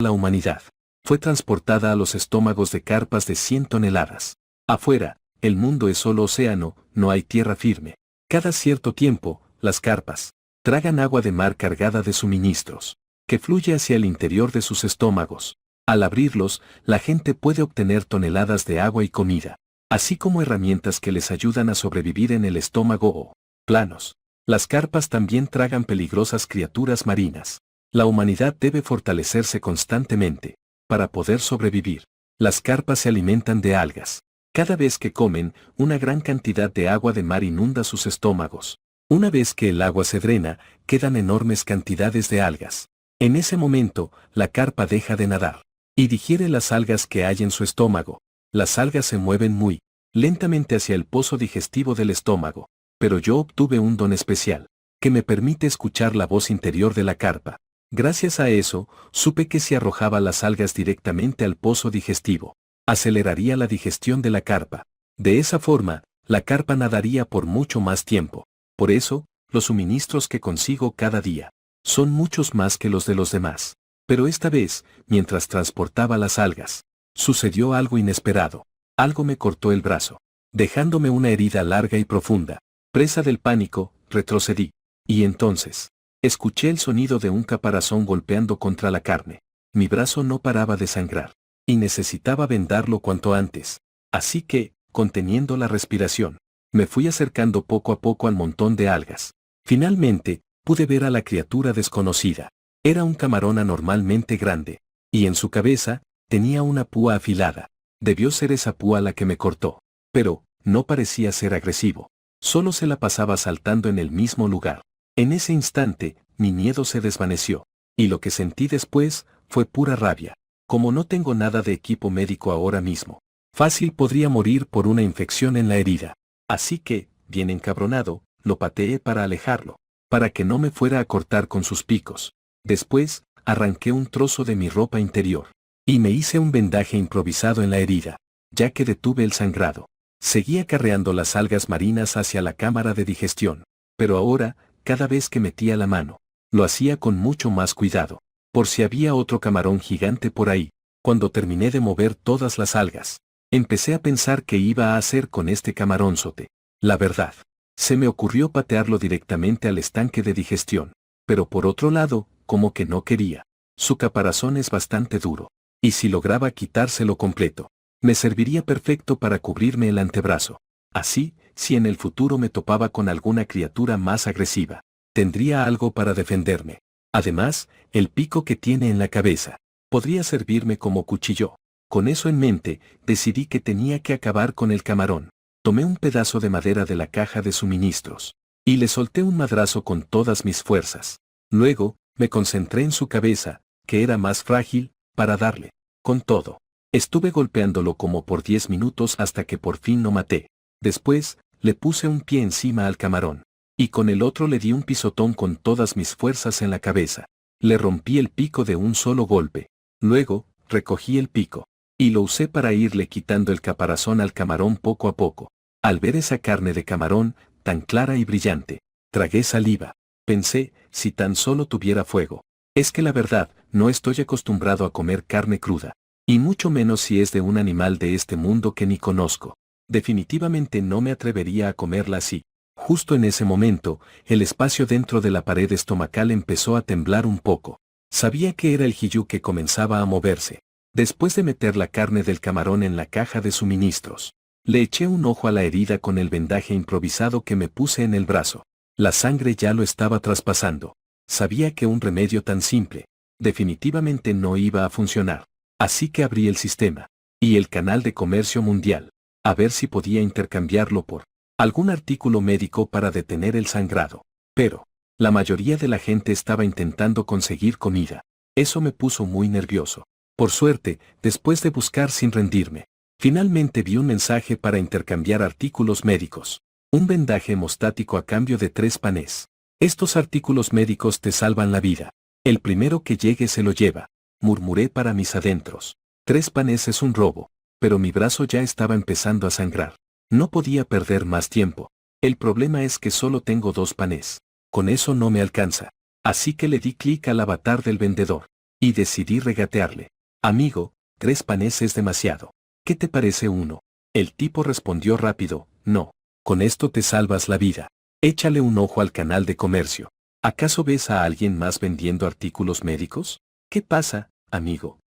La humanidad fue transportada a los estómagos de carpas de 100 toneladas. Afuera, el mundo es solo océano, no hay tierra firme. Cada cierto tiempo, las carpas tragan agua de mar cargada de suministros, que fluye hacia el interior de sus estómagos. Al abrirlos, la gente puede obtener toneladas de agua y comida, así como herramientas que les ayudan a sobrevivir en el estómago o planos. Las carpas también tragan peligrosas criaturas marinas. La humanidad debe fortalecerse constantemente para poder sobrevivir. Las carpas se alimentan de algas. Cada vez que comen, una gran cantidad de agua de mar inunda sus estómagos. Una vez que el agua se drena, quedan enormes cantidades de algas. En ese momento, la carpa deja de nadar y digiere las algas que hay en su estómago. Las algas se mueven muy lentamente hacia el pozo digestivo del estómago, pero yo obtuve un don especial, que me permite escuchar la voz interior de la carpa. Gracias a eso, supe que si arrojaba las algas directamente al pozo digestivo, aceleraría la digestión de la carpa. De esa forma, la carpa nadaría por mucho más tiempo. Por eso, los suministros que consigo cada día son muchos más que los de los demás. Pero esta vez, mientras transportaba las algas, sucedió algo inesperado. Algo me cortó el brazo, dejándome una herida larga y profunda. Presa del pánico, retrocedí. Y entonces, escuché el sonido de un caparazón golpeando contra la carne. Mi brazo no paraba de sangrar, y necesitaba vendarlo cuanto antes. Así que, conteniendo la respiración, me fui acercando poco a poco al montón de algas. Finalmente, pude ver a la criatura desconocida. Era un camarón anormalmente grande, y en su cabeza, tenía una púa afilada. Debió ser esa púa la que me cortó. Pero, no parecía ser agresivo. Solo se la pasaba saltando en el mismo lugar. En ese instante, mi miedo se desvaneció, y lo que sentí después fue pura rabia. Como no tengo nada de equipo médico ahora mismo, fácil podría morir por una infección en la herida. Así que, bien encabronado, lo pateé para alejarlo, para que no me fuera a cortar con sus picos. Después, arranqué un trozo de mi ropa interior, y me hice un vendaje improvisado en la herida, ya que detuve el sangrado. Seguí acarreando las algas marinas hacia la cámara de digestión, pero ahora, cada vez que metía la mano, lo hacía con mucho más cuidado, por si había otro camarón gigante por ahí. Cuando terminé de mover todas las algas, empecé a pensar qué iba a hacer con este camarónzote. La verdad, se me ocurrió patearlo directamente al estanque de digestión, pero por otro lado, como que no quería. Su caparazón es bastante duro, y si lograba quitárselo completo, me serviría perfecto para cubrirme el antebrazo. Así, si en el futuro me topaba con alguna criatura más agresiva, tendría algo para defenderme. Además, el pico que tiene en la cabeza podría servirme como cuchillo. Con eso en mente, decidí que tenía que acabar con el camarón. Tomé un pedazo de madera de la caja de suministros y le solté un madrazo con todas mis fuerzas. Luego, me concentré en su cabeza, que era más frágil, para darle con todo. Estuve golpeándolo como por 10 minutos hasta que por fin lo maté. Después, le puse un pie encima al camarón, y con el otro le di un pisotón con todas mis fuerzas en la cabeza. Le rompí el pico de un solo golpe. Luego, recogí el pico, y lo usé para irle quitando el caparazón al camarón poco a poco. Al ver esa carne de camarón, tan clara y brillante, tragué saliva. Pensé, si tan solo tuviera fuego. Es que la verdad, no estoy acostumbrado a comer carne cruda, y mucho menos si es de un animal de este mundo que ni conozco. Definitivamente no me atrevería a comerla así. Justo en ese momento, el espacio dentro de la pared estomacal empezó a temblar un poco. Sabía que era el Hiyu que comenzaba a moverse. Después de meter la carne del camarón en la caja de suministros, le eché un ojo a la herida con el vendaje improvisado que me puse en el brazo. La sangre ya lo estaba traspasando. Sabía que un remedio tan simple, definitivamente no iba a funcionar. Así que abrí el sistema y el canal de comercio mundial, a ver si podía intercambiarlo por algún artículo médico para detener el sangrado. Pero, la mayoría de la gente estaba intentando conseguir comida. Eso me puso muy nervioso. Por suerte, después de buscar sin rendirme, finalmente vi un mensaje para intercambiar artículos médicos. Un vendaje hemostático a cambio de 3 panes. Estos artículos médicos te salvan la vida. El primero que llegue se lo lleva, murmuré para mis adentros. 3 panes es un robo, pero mi brazo ya estaba empezando a sangrar. No podía perder más tiempo. El problema es que solo tengo 2 panes. Con eso no me alcanza. Así que le di clic al avatar del vendedor. y decidí regatearle. Amigo, 3 panes es demasiado. ¿Qué te parece uno? El tipo respondió rápido, no. Con esto te salvas la vida. Échale un ojo al canal de comercio. ¿Acaso ves a alguien más vendiendo artículos médicos? ¿Qué pasa, amigo?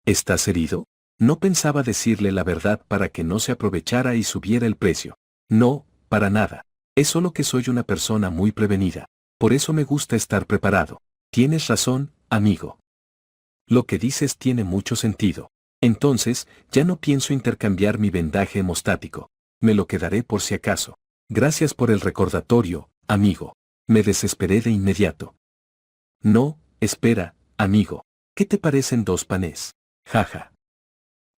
¿Estás herido? No pensaba decirle la verdad para que no se aprovechara y subiera el precio. No, para nada. Es solo que soy una persona muy prevenida. Por eso me gusta estar preparado. Tienes razón, amigo. Lo que dices tiene mucho sentido. Entonces, ya no pienso intercambiar mi vendaje hemostático. Me lo quedaré por si acaso. Gracias por el recordatorio, amigo. Me desesperé de inmediato. No, espera, amigo. ¿Qué te parecen 2 panes? Jaja.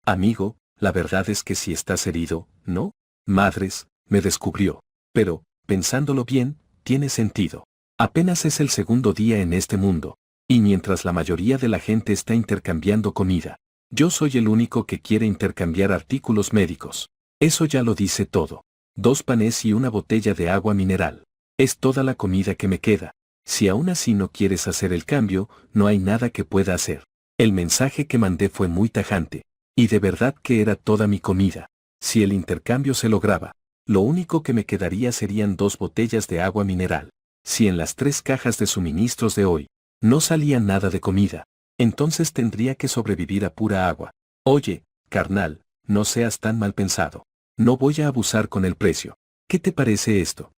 Amigo, la verdad es que si estás herido, ¿no? Madres, me descubrió. Pero, pensándolo bien, tiene sentido. Apenas es el segundo día en este mundo. Y mientras la mayoría de la gente está intercambiando comida, yo soy el único que quiere intercambiar artículos médicos. Eso ya lo dice todo. 2 panes y una botella de agua mineral. Es toda la comida que me queda. Si aún así no quieres hacer el cambio, no hay nada que pueda hacer. El mensaje que mandé fue muy tajante. Y de verdad que era toda mi comida. Si el intercambio se lograba, lo único que me quedaría serían 2 botellas de agua mineral. Si en las 3 cajas de suministros de hoy no salía nada de comida, entonces tendría que sobrevivir a pura agua. Oye, carnal, no seas tan mal pensado. No voy a abusar con el precio. ¿Qué te parece esto?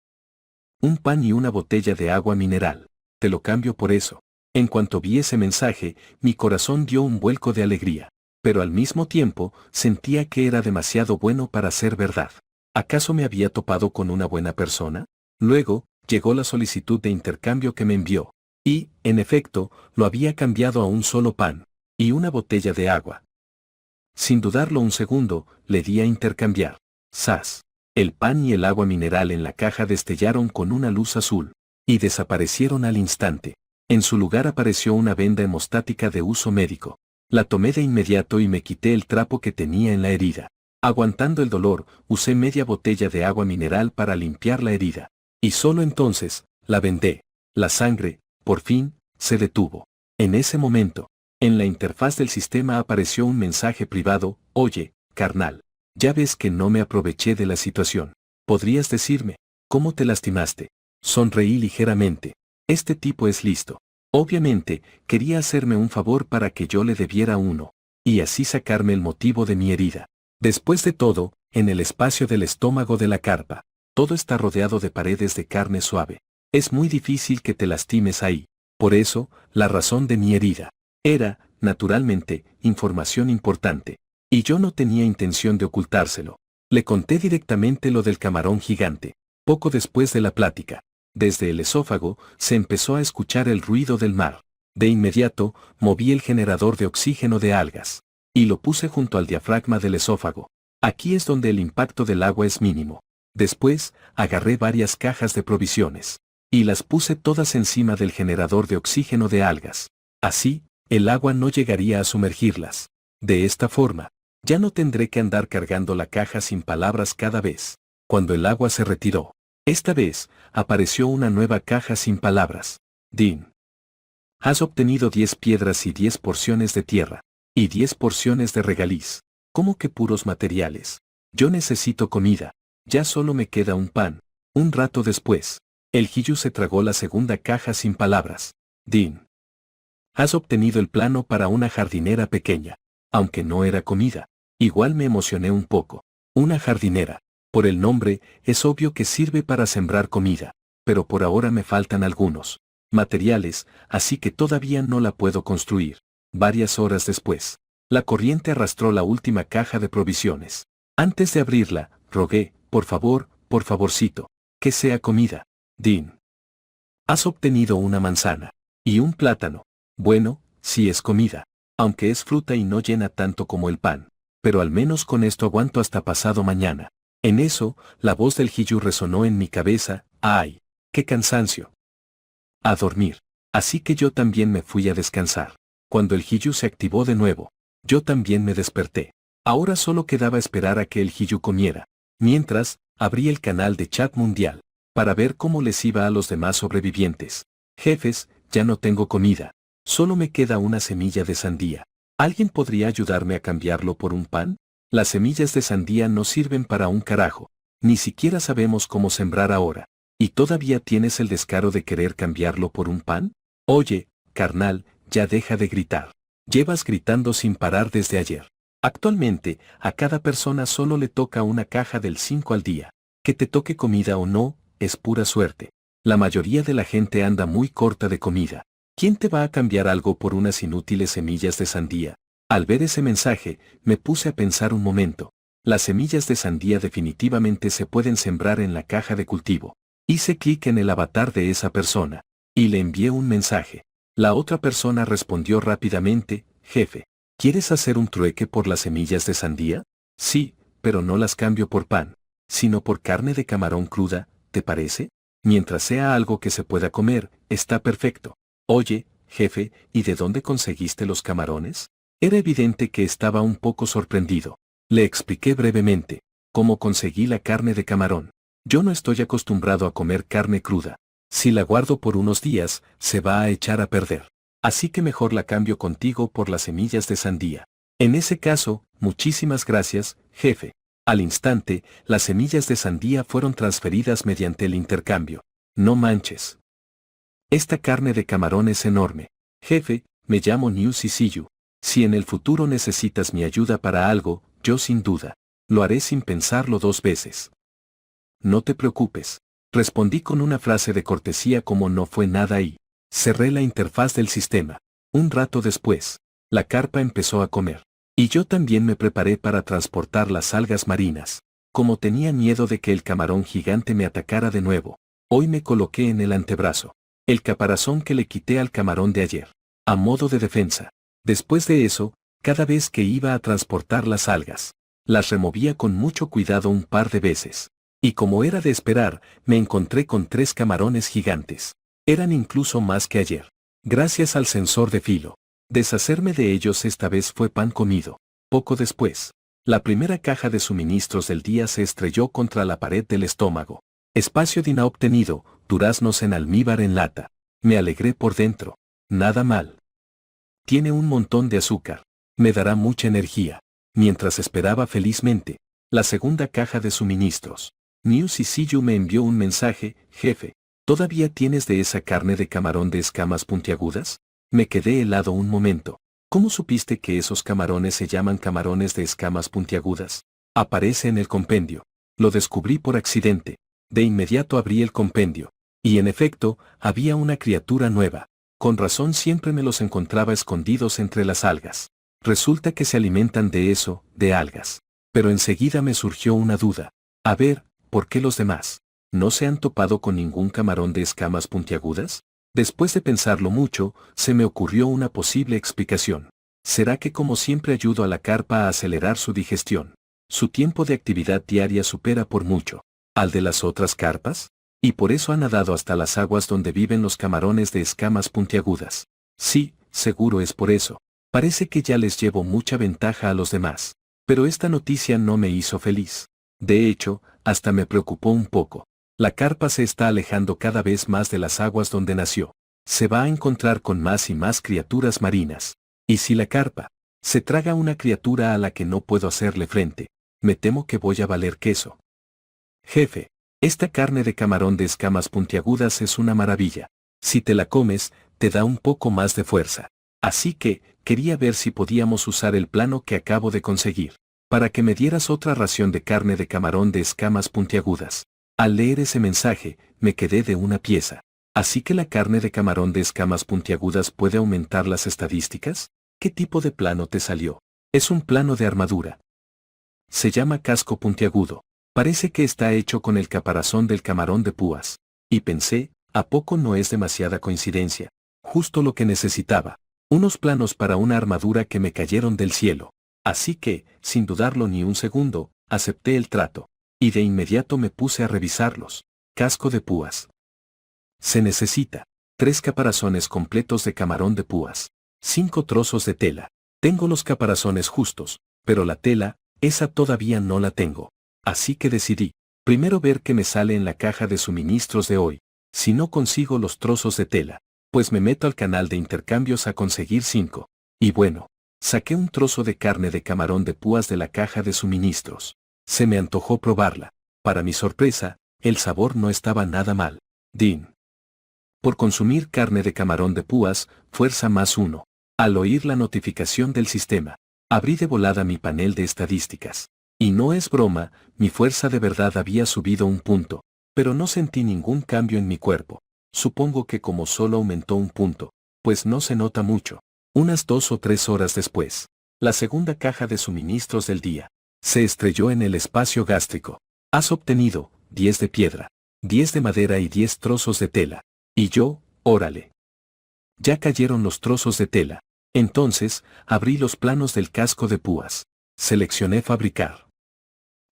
Un pan y una botella de agua mineral. Te lo cambio por eso. En cuanto vi ese mensaje, mi corazón dio un vuelco de alegría. Pero al mismo tiempo, sentía que era demasiado bueno para ser verdad. ¿Acaso me había topado con una buena persona? Luego, llegó la solicitud de intercambio que me envió. Y, en efecto, lo había cambiado a un solo pan y una botella de agua. Sin dudarlo un segundo, le di a intercambiar. ¡Zas! El pan y el agua mineral en la caja destellaron con una luz azul y desaparecieron al instante. En su lugar apareció una venda hemostática de uso médico. La tomé de inmediato y me quité el trapo que tenía en la herida. Aguantando el dolor, usé media botella de agua mineral para limpiar la herida. Y solo entonces, la vendé. La sangre, por fin, se detuvo. En ese momento, en la interfaz del sistema apareció un mensaje privado: oye, carnal, ya ves que no me aproveché de la situación. ¿Podrías decirme cómo te lastimaste? Sonreí ligeramente. Este tipo es listo. Obviamente, quería hacerme un favor para que yo le debiera uno, y así sacarme el motivo de mi herida. Después de todo, en el espacio del estómago de la carpa, todo está rodeado de paredes de carne suave. Es muy difícil que te lastimes ahí. Por eso, la razón de mi herida era, naturalmente, información importante. Y yo no tenía intención de ocultárselo. Le conté directamente lo del camarón gigante. Poco después de la plática, desde el esófago, se empezó a escuchar el ruido del mar. De inmediato, moví el generador de oxígeno de algas y lo puse junto al diafragma del esófago. Aquí es donde el impacto del agua es mínimo. Después, agarré varias cajas de provisiones y las puse todas encima del generador de oxígeno de algas. Así, el agua no llegaría a sumergirlas. De esta forma, ya no tendré que andar cargando la caja sin palabras cada vez. Cuando el agua se retiró, esta vez, apareció una nueva caja sin palabras. Dean. Has obtenido 10 piedras y 10 porciones de tierra. Y 10 porciones de regaliz. ¿Cómo que puros materiales? Yo necesito comida. Ya solo me queda un pan. Un rato después, el Hiyu se tragó la segunda caja sin palabras. Dean. Has obtenido el plano para una jardinera pequeña. Aunque no era comida. Igual me emocioné un poco. Una jardinera. Por el nombre, es obvio que sirve para sembrar comida. Pero por ahora me faltan algunos materiales, así que todavía no la puedo construir. Varias horas después, la corriente arrastró la última caja de provisiones. Antes de abrirla, rogué, por favorcito, que sea comida. Dean. Has obtenido una manzana. Y un plátano. Bueno, sí es comida. Aunque es fruta y no llena tanto como el pan. Pero al menos con esto aguanto hasta pasado mañana. En eso, la voz del Hiyu resonó en mi cabeza: ¡ay! ¡Qué cansancio! A dormir. Así que yo también me fui a descansar. Cuando el Hiyu se activó de nuevo, yo también me desperté. Ahora solo quedaba esperar a que el Hiyu comiera. Mientras, abrí el canal de chat mundial, para ver cómo les iba a los demás sobrevivientes. Jefes, ya no tengo comida. Solo me queda una semilla de sandía. ¿Alguien podría ayudarme a cambiarlo por un pan? Las semillas de sandía no sirven para un carajo. Ni siquiera sabemos cómo sembrar ahora. ¿Y todavía tienes el descaro de querer cambiarlo por un pan? Oye, carnal, ya deja de gritar. Llevas gritando sin parar desde ayer. Actualmente, a cada persona solo le toca una caja del 5 al día. Que te toque comida o no, es pura suerte. La mayoría de la gente anda muy corta de comida. ¿Quién te va a cambiar algo por unas inútiles semillas de sandía? Al ver ese mensaje, me puse a pensar un momento. Las semillas de sandía definitivamente se pueden sembrar en la caja de cultivo. Hice clic en el avatar de esa persona y le envié un mensaje. La otra persona respondió rápidamente: jefe, ¿quieres hacer un trueque por las semillas de sandía? Sí, pero no las cambio por pan, sino por carne de camarón cruda, ¿te parece? Mientras sea algo que se pueda comer, está perfecto. Oye, jefe, ¿y de dónde conseguiste los camarones? Era evidente que estaba un poco sorprendido. Le expliqué brevemente cómo conseguí la carne de camarón. Yo no estoy acostumbrado a comer carne cruda. Si la guardo por unos días, se va a echar a perder. Así que mejor la cambio contigo por las semillas de sandía. En ese caso, muchísimas gracias, jefe. Al instante, las semillas de sandía fueron transferidas mediante el intercambio. No manches. Esta carne de camarón es enorme. Jefe, me llamo New Sisiyu. Si en el futuro necesitas mi ayuda para algo, yo sin duda lo haré sin pensarlo dos veces. No te preocupes. Respondí con una frase de cortesía como no fue nada y cerré la interfaz del sistema. Un rato después, la carpa empezó a comer. Y yo también me preparé para transportar las algas marinas. Como tenía miedo de que el camarón gigante me atacara de nuevo, hoy me coloqué en el antebrazo el caparazón que le quité al camarón de ayer, a modo de defensa. Después de eso, cada vez que iba a transportar las algas, las removía con mucho cuidado un par de veces. Y como era de esperar, me encontré con 3 camarones gigantes. Eran incluso más que ayer. Gracias al sensor de filo. Deshacerme de ellos esta vez fue pan comido. Poco después, la primera caja de suministros del día se estrelló contra la pared del estómago. Espacio DINA obtenido, duraznos en almíbar en lata. Me alegré por dentro. Nada mal. Tiene un montón de azúcar. Me dará mucha energía. Mientras esperaba felizmente la segunda caja de suministros, New Sisiyu me envió un mensaje: jefe, ¿todavía tienes de esa carne de camarón de escamas puntiagudas? Me quedé helado un momento. ¿Cómo supiste que esos camarones se llaman camarones de escamas puntiagudas? Aparece en el compendio. Lo descubrí por accidente. De inmediato abrí el compendio. Y en efecto, había una criatura nueva. Con razón siempre me los encontraba escondidos entre las algas. Resulta que se alimentan de eso, de algas. Pero enseguida me surgió una duda. A ver, ¿por qué los demás no se han topado con ningún camarón de escamas puntiagudas? Después de pensarlo mucho, se me ocurrió una posible explicación. ¿Será que como siempre ayudo a la carpa a acelerar su digestión? Su tiempo de actividad diaria supera por mucho al de las otras carpas, y por eso ha nadado hasta las aguas donde viven los camarones de escamas puntiagudas. Sí, seguro es por eso. Parece que ya les llevo mucha ventaja a los demás. Pero esta noticia no me hizo feliz. De hecho, hasta me preocupó un poco. La carpa se está alejando cada vez más de las aguas donde nació. Se va a encontrar con más y más criaturas marinas. Y si la carpa se traga una criatura a la que no puedo hacerle frente, me temo que voy a valer queso. Jefe, esta carne de camarón de escamas puntiagudas es una maravilla. Si te la comes, te da un poco más de fuerza. Así que, quería ver si podíamos usar el plano que acabo de conseguir, para que me dieras otra ración de carne de camarón de escamas puntiagudas. Al leer ese mensaje, me quedé de una pieza. ¿Así que la carne de camarón de escamas puntiagudas puede aumentar las estadísticas? ¿Qué tipo de plano te salió? Es un plano de armadura. Se llama casco puntiagudo. Parece que está hecho con el caparazón del camarón de púas. Y pensé, ¿a poco no es demasiada coincidencia? Justo lo que necesitaba. Unos planos para una armadura que me cayeron del cielo. Así que, sin dudarlo ni un segundo, acepté el trato. Y de inmediato me puse a revisarlos. Casco de púas. Se necesita 3 caparazones completos de camarón de púas. 5 trozos de tela. Tengo los caparazones justos, pero la tela, esa todavía no la tengo. Así que decidí, primero ver qué me sale en la caja de suministros de hoy. Si no consigo los trozos de tela, Pues me meto al canal de intercambios a conseguir 5. Y bueno, saqué un trozo de carne de camarón de púas de la caja de suministros. Se me antojó probarla. Para mi sorpresa, el sabor no estaba nada mal. Din. Por consumir carne de camarón de púas, fuerza +1. Al oír la notificación del sistema, abrí de volada mi panel de estadísticas. Y no es broma, mi fuerza de verdad había subido 1 punto, pero no sentí ningún cambio en mi cuerpo. Supongo que como solo aumentó 1 punto, pues no se nota mucho. Unas 2 o 3 horas después, la segunda caja de suministros del día se estrelló en el espacio gástrico. Has obtenido 10 de piedra, 10 de madera y 10 trozos de tela. Y yo, órale. Ya cayeron los trozos de tela. Entonces, abrí los planos del casco de púas. Seleccioné fabricar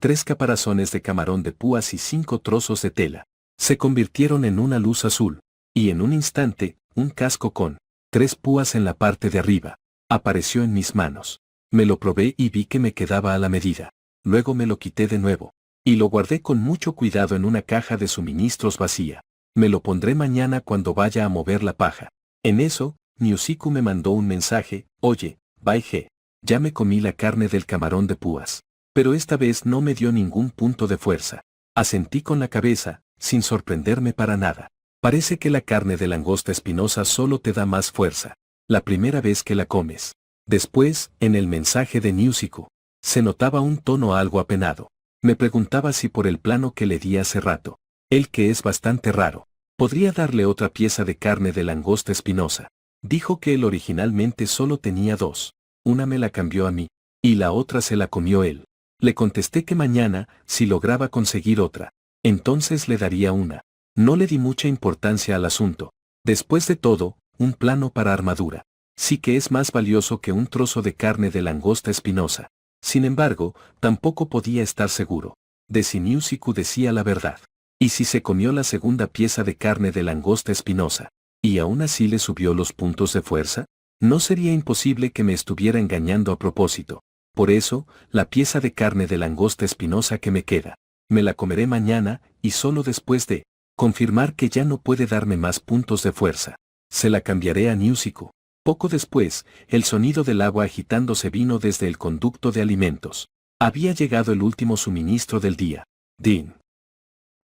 3 caparazones de camarón de púas y 5 trozos de tela. Se convirtieron en una luz azul. Y en un instante, un casco con 3 púas en la parte de arriba apareció en mis manos. Me lo probé y vi que me quedaba a la medida. Luego me lo quité de nuevo. Y lo guardé con mucho cuidado en una caja de suministros vacía. Me lo pondré mañana cuando vaya a mover la paja. En eso, Niusiku me mandó un mensaje: oye, Baige, ya me comí la carne del camarón de púas. Pero esta vez no me dio ningún punto de fuerza. Asentí con la cabeza, sin sorprenderme para nada. Parece que la carne de langosta espinosa solo te da más fuerza la primera vez que la comes. Después, en el mensaje de Niusiku, se notaba un tono algo apenado. Me preguntaba si por el plano que le di hace rato, el que es bastante raro, podría darle otra pieza de carne de langosta espinosa. Dijo que él originalmente solo tenía 2. Una me la cambió a mí, y la otra se la comió él. Le contesté que mañana, si lograba conseguir otra, entonces le daría una. No le di mucha importancia al asunto. Después de todo, un plano para armadura sí que es más valioso que un trozo de carne de langosta espinosa. Sin embargo, tampoco podía estar seguro de si Niusiku decía la verdad. Y si se comió la segunda pieza de carne de langosta espinosa, y aún así le subió los puntos de fuerza, no sería imposible que me estuviera engañando a propósito. Por eso, la pieza de carne de langosta espinosa que me queda, me la comeré mañana, y solo después de confirmar que ya no puede darme más puntos de fuerza, se la cambiaré a Niusiku. Poco después, el sonido del agua agitándose vino desde el conducto de alimentos. Había llegado el último suministro del día. Din.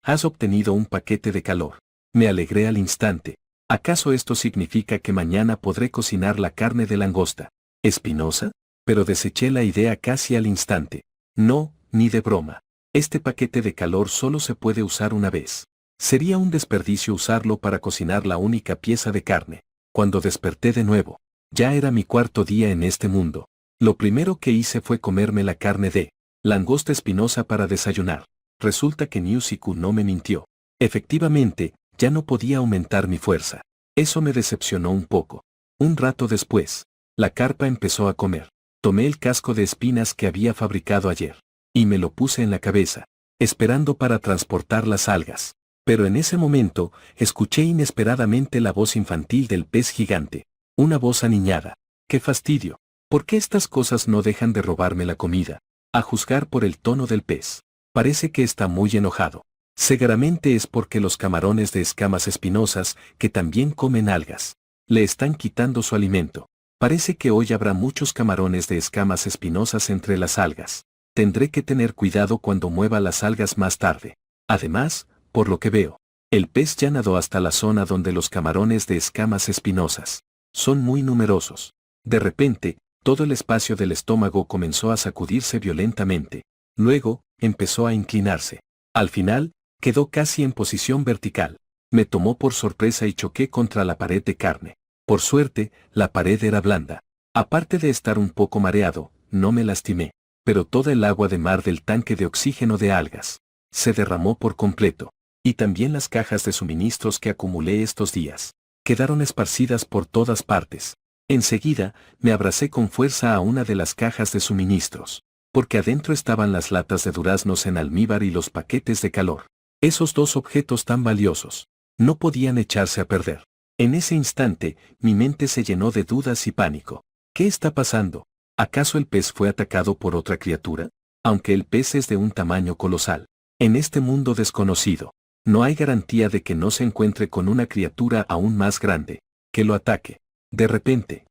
Has obtenido un paquete de calor. Me alegré al instante. ¿Acaso esto significa que mañana podré cocinar la carne de langosta espinosa? Pero deseché la idea casi al instante. No, ni de broma. Este paquete de calor solo se puede usar una vez. Sería un desperdicio usarlo para cocinar la única pieza de carne. Cuando desperté de nuevo, ya era mi 4.º día en este mundo. Lo primero que hice fue comerme la carne de langosta espinosa para desayunar. Resulta que Niusiku no me mintió. Efectivamente, ya no podía aumentar mi fuerza. Eso me decepcionó un poco. Un rato después, la carpa empezó a comer. Tomé el casco de espinas que había fabricado ayer, y me lo puse en la cabeza, esperando para transportar las algas. Pero en ese momento, escuché inesperadamente la voz infantil del pez gigante. Una voz aniñada. ¡Qué fastidio! ¿Por qué estas cosas no dejan de robarme la comida? A juzgar por el tono del pez, parece que está muy enojado. Seguramente es porque los camarones de escamas espinosas, que también comen algas, le están quitando su alimento. Parece que hoy habrá muchos camarones de escamas espinosas entre las algas. Tendré que tener cuidado cuando mueva las algas más tarde. Además, por lo que veo, el pez ya nadó hasta la zona donde los camarones de escamas espinosas son muy numerosos. De repente, todo el espacio del estómago comenzó a sacudirse violentamente. Luego, empezó a inclinarse. Al final, quedó casi en posición vertical. Me tomó por sorpresa y choqué contra la pared de carne. Por suerte, la pared era blanda. Aparte de estar un poco mareado, no me lastimé. Pero toda el agua de mar del tanque de oxígeno de algas se derramó por completo. Y también las cajas de suministros que acumulé estos días quedaron esparcidas por todas partes. Enseguida, me abracé con fuerza a una de las cajas de suministros, porque adentro estaban las latas de duraznos en almíbar y los paquetes de calor. Esos 2 objetos tan valiosos no podían echarse a perder. En ese instante, mi mente se llenó de dudas y pánico. ¿Qué está pasando? ¿Acaso el pez fue atacado por otra criatura? Aunque el pez es de un tamaño colosal, en este mundo desconocido, no hay garantía de que no se encuentre con una criatura aún más grande. que lo ataque. De repente.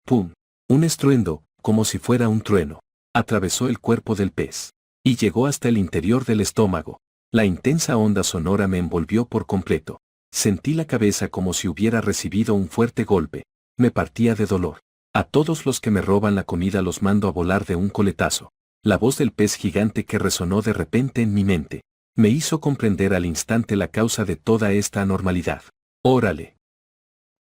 ¡Pum! Un estruendo, como si fuera un trueno, atravesó el cuerpo del pez y llegó hasta el interior del estómago. La intensa onda sonora me envolvió por completo. Sentí la cabeza como si hubiera recibido un fuerte golpe. Me partía de dolor. A todos los que me roban la comida los mando a volar de un coletazo. La voz del pez gigante que resonó de repente en mi mente me hizo comprender al instante la causa de toda esta anormalidad. ¡Órale!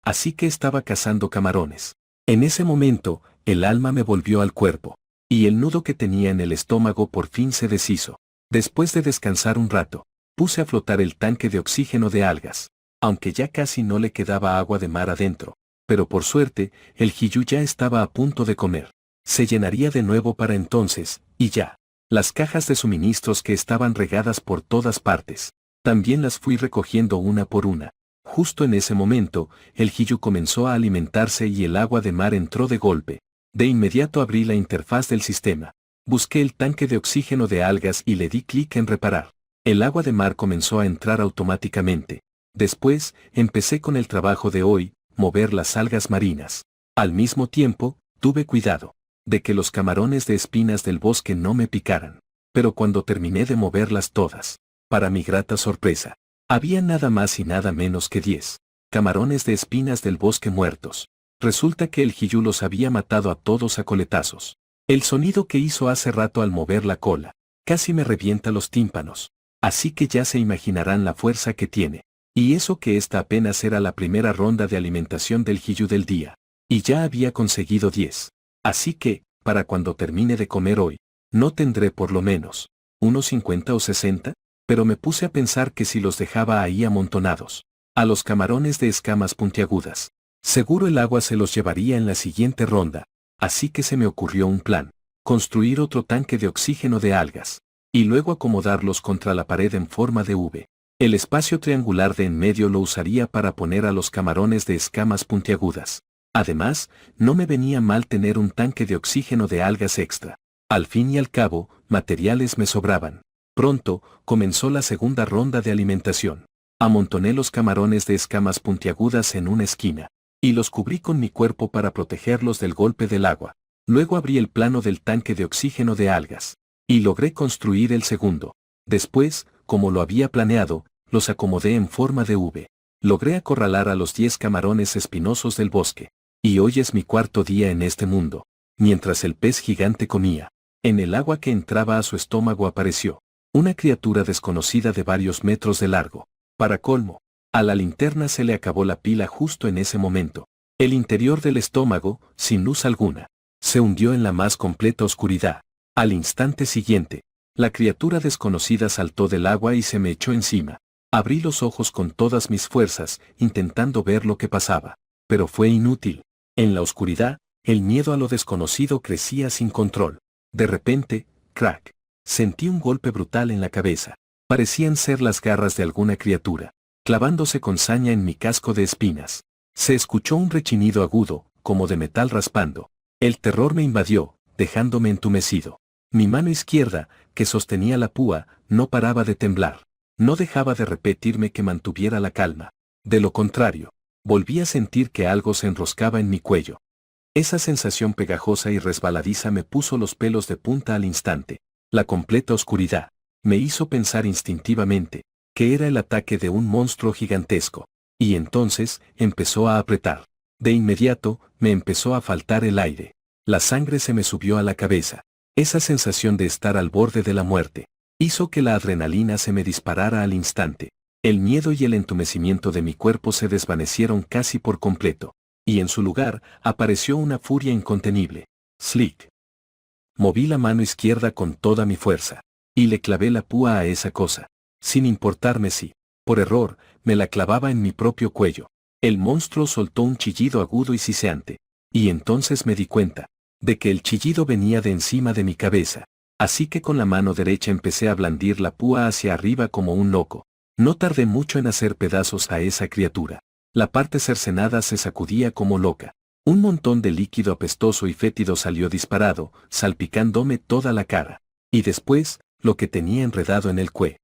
Así que estaba cazando camarones. En ese momento, el alma me volvió al cuerpo, y el nudo que tenía en el estómago por fin se deshizo. Después de descansar un rato, puse a flotar el tanque de oxígeno de algas, aunque ya casi no le quedaba agua de mar adentro. Pero por suerte, el Hiyu ya estaba a punto de comer. Se llenaría de nuevo para entonces, y ya. Las cajas de suministros que estaban regadas por todas partes, también las fui recogiendo una por una. Justo en ese momento, el Hiyu comenzó a alimentarse y el agua de mar entró de golpe. De inmediato abrí la interfaz del sistema. Busqué el tanque de oxígeno de algas y le di clic en reparar. El agua de mar comenzó a entrar automáticamente. Después, empecé con el trabajo de hoy, mover las algas marinas. Al mismo tiempo, tuve cuidado de que los camarones de espinas del bosque no me picaran. Pero cuando terminé de moverlas todas, para mi grata sorpresa, había nada más y nada menos que 10 camarones de espinas del bosque muertos. Resulta que el Hiyu los había matado a todos a coletazos. El sonido que hizo hace rato al mover la cola casi me revienta los tímpanos. Así que ya se imaginarán la fuerza que tiene. Y eso que esta apenas era la primera ronda de alimentación del Hiyu del día. Y ya había conseguido 10. Así que, para cuando termine de comer hoy, no tendré por lo menos unos 50 o 60, pero me puse a pensar que si los dejaba ahí amontonados, a los camarones de escamas puntiagudas, seguro el agua se los llevaría en la siguiente ronda. Así que se me ocurrió un plan: construir otro tanque de oxígeno de algas, y luego acomodarlos contra la pared en forma de V. El espacio triangular de en medio lo usaría para poner a los camarones de escamas puntiagudas. Además, no me venía mal tener un tanque de oxígeno de algas extra. Al fin y al cabo, materiales me sobraban. Pronto, comenzó la segunda ronda de alimentación. Amontoné los camarones de escamas puntiagudas en una esquina, y los cubrí con mi cuerpo para protegerlos del golpe del agua. Luego abrí el plano del tanque de oxígeno de algas, y logré construir el segundo. Después, como lo había planeado, los acomodé en forma de V. Logré acorralar a los 10 camarones espinosos del bosque. Y hoy es mi cuarto día en este mundo. Mientras el pez gigante comía, en el agua que entraba a su estómago apareció una criatura desconocida de varios metros de largo. Para colmo, a la linterna se le acabó la pila justo en ese momento. El interior del estómago, sin luz alguna, se hundió en la más completa oscuridad. Al instante siguiente, la criatura desconocida saltó del agua y se me echó encima. Abrí los ojos con todas mis fuerzas, intentando ver lo que pasaba. Pero fue inútil. En la oscuridad, el miedo a lo desconocido crecía sin control. De repente, crack, sentí un golpe brutal en la cabeza. Parecían ser las garras de alguna criatura, clavándose con saña en mi casco de espinas. Se escuchó un rechinido agudo, como de metal raspando. El terror me invadió, dejándome entumecido. Mi mano izquierda, que sostenía la púa, no paraba de temblar. No dejaba de repetirme que mantuviera la calma. De lo contrario, volví a sentir que algo se enroscaba en mi cuello. Esa sensación pegajosa y resbaladiza me puso los pelos de punta al instante. La completa oscuridad me hizo pensar instintivamente que era el ataque de un monstruo gigantesco. Y entonces empezó a apretar. De inmediato, me empezó a faltar el aire. La sangre se me subió a la cabeza. Esa sensación de estar al borde de la muerte hizo que la adrenalina se me disparara al instante. El miedo y el entumecimiento de mi cuerpo se desvanecieron casi por completo, y en su lugar apareció una furia incontenible. Slick. Moví la mano izquierda con toda mi fuerza, y le clavé la púa a esa cosa, sin importarme si, por error, me la clavaba en mi propio cuello. El monstruo soltó un chillido agudo y siseante, y entonces me di cuenta de que el chillido venía de encima de mi cabeza, así que con la mano derecha empecé a blandir la púa hacia arriba como un loco. No tardé mucho en hacer pedazos a esa criatura. La parte cercenada se sacudía como loca. Un montón de líquido apestoso y fétido salió disparado, salpicándome toda la cara. Y después, lo que tenía enredado en el cuello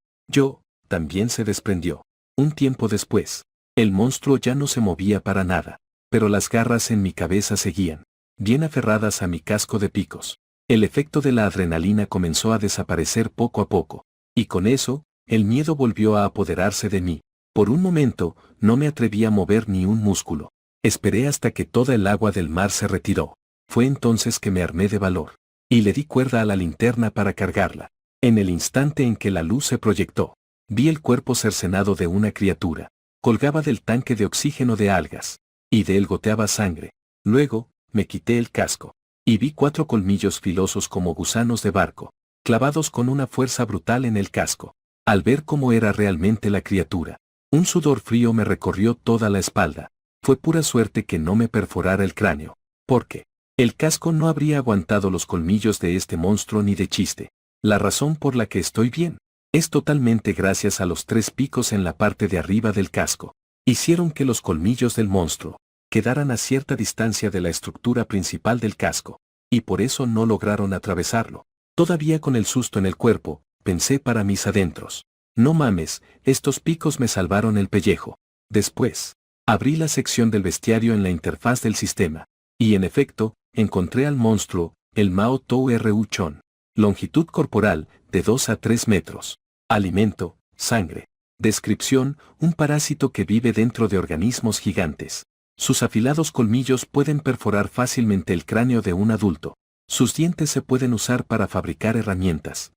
también se desprendió. Un tiempo después, El monstruo ya no se movía para nada, pero las garras en mi cabeza seguían, bien aferradas a mi casco de picos. El efecto de la adrenalina comenzó a desaparecer poco a poco, y con eso, el miedo volvió a apoderarse de mí. Por un momento, no me atreví a mover ni un músculo. Esperé hasta que toda el agua del mar se retiró. Fue entonces que me armé de valor, y le di cuerda a la linterna para cargarla. En el instante en que la luz se proyectó, vi el cuerpo cercenado de una criatura. Colgaba del tanque de oxígeno de algas, y de él goteaba sangre. Luego, me quité el casco, y vi 4 colmillos filosos como gusanos de barco, clavados con una fuerza brutal en el casco. Al ver cómo era realmente la criatura, un sudor frío me recorrió toda la espalda. Fue pura suerte que no me perforara el cráneo, porque el casco no habría aguantado los colmillos de este monstruo ni de chiste. La razón por la que estoy bien es totalmente gracias a los 3 picos en la parte de arriba del casco. Hicieron que los colmillos del monstruo quedaran a cierta distancia de la estructura principal del casco, y por eso no lograron atravesarlo. Todavía con el susto en el cuerpo, pensé para mis adentros: no mames, estos picos me salvaron el pellejo. Después, abrí la sección del bestiario en la interfaz del sistema, y en efecto, encontré al monstruo, el Mao Tou Ru Chon. Longitud corporal, de 2 a 3 metros. Alimento, sangre. Descripción: un parásito que vive dentro de organismos gigantes. Sus afilados colmillos pueden perforar fácilmente el cráneo de un adulto. Sus dientes se pueden usar para fabricar herramientas.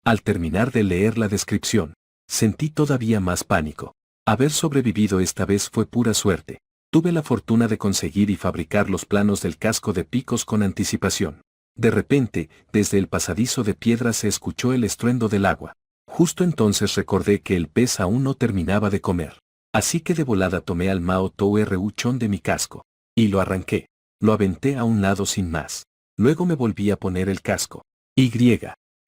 Al terminar de leer la descripción, sentí todavía más pánico. Haber sobrevivido esta vez fue pura suerte. Tuve la fortuna de conseguir y fabricar los planos del casco de picos con anticipación. De repente, desde el pasadizo de piedra se escuchó el estruendo del agua. Justo entonces recordé que el pez aún no terminaba de comer. Así que de volada tomé al Mao Tou Ru Chon de mi casco, y lo arranqué. Lo aventé a un lado sin más. Luego me volví a poner el casco.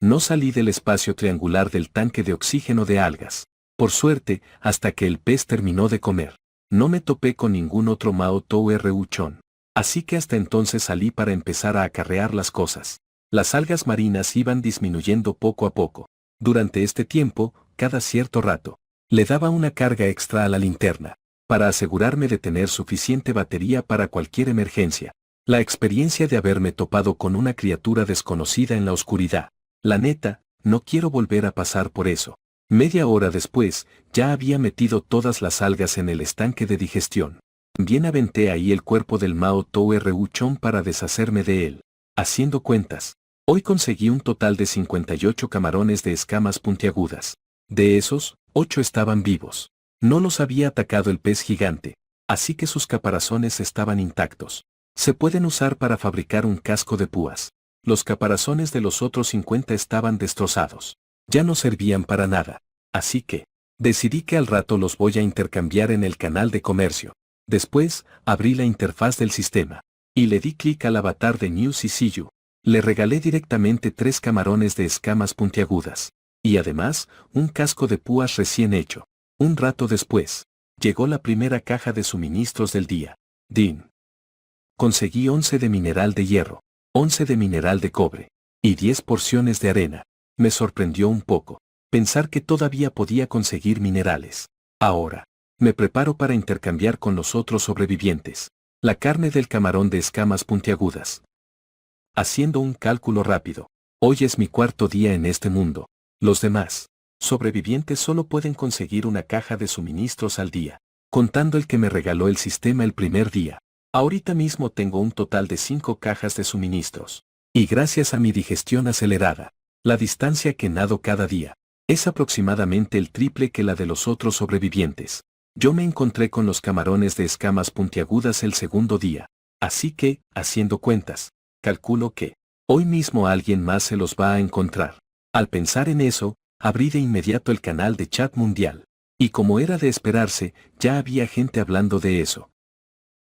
No salí del espacio triangular del tanque de oxígeno de algas. Por suerte, hasta que el pez terminó de comer. No me topé con ningún otro Mao Tou Ru Chon. Así que hasta entonces salí para empezar a acarrear las cosas. Las algas marinas iban disminuyendo poco a poco. Durante este tiempo, cada cierto rato, le daba una carga extra a la linterna, para asegurarme de tener suficiente batería para cualquier emergencia. La experiencia de haberme topado con una criatura desconocida en la oscuridad. La neta, no quiero volver a pasar por eso. Media hora después, ya había metido todas las algas en el estanque de digestión. Bien aventé ahí el cuerpo del Mao Tou Ru Chon para deshacerme de él. Haciendo cuentas, hoy conseguí un total de 58 camarones de escamas puntiagudas. De esos, 8 estaban vivos. No los había atacado el pez gigante, así que sus caparazones estaban intactos. Se pueden usar para fabricar un casco de púas. Los caparazones de los otros 50 estaban destrozados. Ya no servían para nada. Así que, decidí que al rato los voy a intercambiar en el canal de comercio. Después, abrí la interfaz del sistema, y le di clic al avatar de New CCU. Le regalé directamente 3 camarones de escamas puntiagudas. Y además, un casco de púas recién hecho. Un rato después, llegó la primera caja de suministros del día. Din. Conseguí 11 de mineral de hierro, 11 de mineral de cobre, y 10 porciones de arena. Me sorprendió un poco pensar que todavía podía conseguir minerales. Ahora, me preparo para intercambiar con los otros sobrevivientes la carne del camarón de escamas puntiagudas. Haciendo un cálculo rápido, hoy es mi 4.º día en este mundo. Los demás sobrevivientes solo pueden conseguir una caja de suministros al día, contando el que me regaló el sistema el primer día. Ahorita mismo tengo un total de 5 cajas de suministros. Y gracias a mi digestión acelerada, la distancia que nado cada día es aproximadamente el triple que la de los otros sobrevivientes. Yo me encontré con los camarones de escamas puntiagudas el segundo día, así que, haciendo cuentas, calculo que hoy mismo alguien más se los va a encontrar. Al pensar en eso, abrí de inmediato el canal de chat mundial, y como era de esperarse, ya había gente hablando de eso.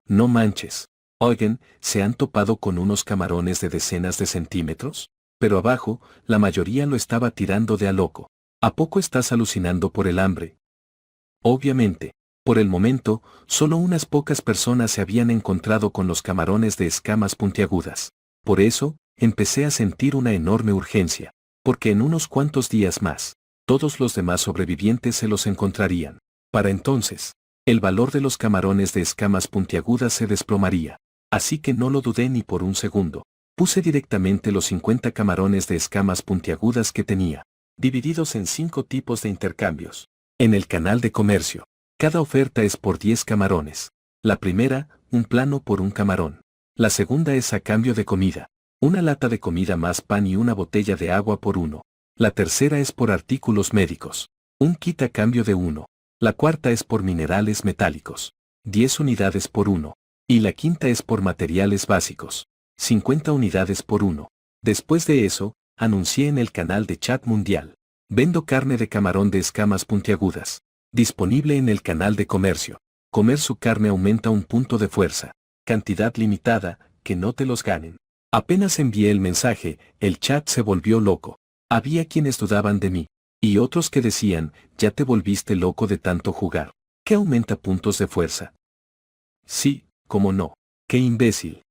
No manches. Oigan, ¿se han topado con unos camarones de decenas de centímetros? Pero abajo, la mayoría lo estaba tirando de a loco. ¿A poco estás alucinando por el hambre? Obviamente, por el momento, solo unas pocas personas se habían encontrado con los camarones de escamas puntiagudas. Por eso, empecé a sentir una enorme urgencia, porque en unos cuantos días más, todos los demás sobrevivientes se los encontrarían. Para entonces, El valor de los camarones de escamas puntiagudas se desplomaría. Así que no lo dudé ni por un segundo. Puse directamente los 50 camarones de escamas puntiagudas que tenía, divididos en 5 tipos de intercambios. En el canal de comercio, cada oferta es por 10 camarones. La primera, un plano por un camarón. La segunda es a cambio de comida. Una lata de comida más pan y una botella de agua por uno. La tercera es por artículos médicos. Un kit a cambio de uno. La cuarta es por minerales metálicos. 10 unidades por uno. Y la quinta es por materiales básicos. 50 unidades por uno. Después de eso, anuncié en el canal de chat mundial. Vendo carne de camarón de escamas puntiagudas. Disponible en el canal de comercio. Comer su carne aumenta un punto de fuerza. Cantidad limitada, que no te los ganen. Apenas envié el mensaje, el chat se volvió loco. Había quienes dudaban de mí. Y otros que decían, ya te volviste loco de tanto jugar. ¿Qué aumenta puntos de fuerza? Sí, cómo no. ¡Qué imbécil!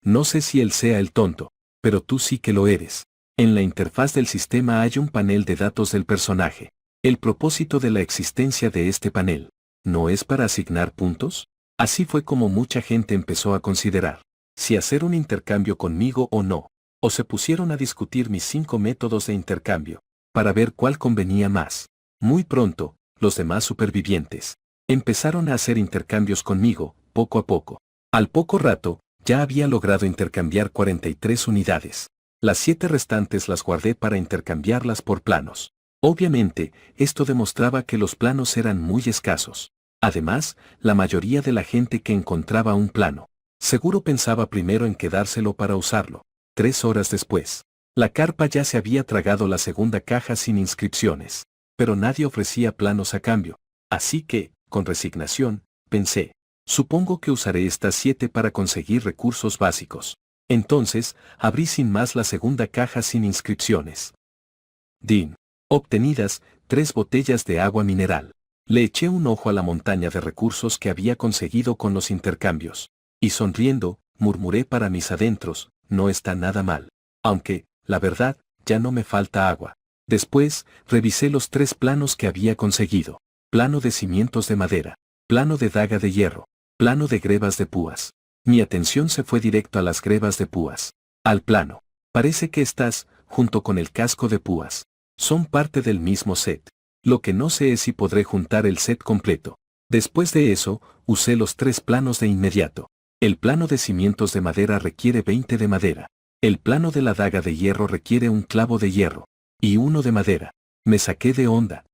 No sé si él sea el tonto, pero tú sí que lo eres. En la interfaz del sistema hay un panel de datos del personaje. El propósito de la existencia de este panel, ¿no es para asignar puntos? Así fue como mucha gente empezó a considerar si hacer un intercambio conmigo o no, o se pusieron a discutir mis 5 métodos de intercambio, para ver cuál convenía más. Muy pronto, los demás supervivientes empezaron a hacer intercambios conmigo, poco a poco. Al poco rato, ya había logrado intercambiar 43 unidades. Las 7 restantes las guardé para intercambiarlas por planos. Obviamente, esto demostraba que los planos eran muy escasos. Además, la mayoría de la gente que encontraba un plano, seguro pensaba primero en quedárselo para usarlo. 3 horas después, la carpa ya se había tragado la segunda caja sin inscripciones, pero nadie ofrecía planos a cambio. Así que, con resignación, pensé, supongo que usaré estas 7 para conseguir recursos básicos. Entonces, abrí sin más la segunda caja sin inscripciones. Din. Obtenidas, 3 botellas de agua mineral. Le eché un ojo a la montaña de recursos que había conseguido con los intercambios. Y sonriendo, murmuré para mis adentros, no está nada mal. Aunque, la verdad, ya no me falta agua. Después, revisé los 3 planos que había conseguido. Plano de cimientos de madera. Plano de daga de hierro. Plano de grebas de púas. Mi atención se fue directo a las grebas de púas. Al plano. Parece que estas, junto con el casco de púas, son parte del mismo set. Lo que no sé es si podré juntar el set completo. Después de eso, usé los 3 planos de inmediato. El plano de cimientos de madera requiere 20 de madera. El plano de la daga de hierro requiere un clavo de hierro. Y uno de madera. Me saqué de onda.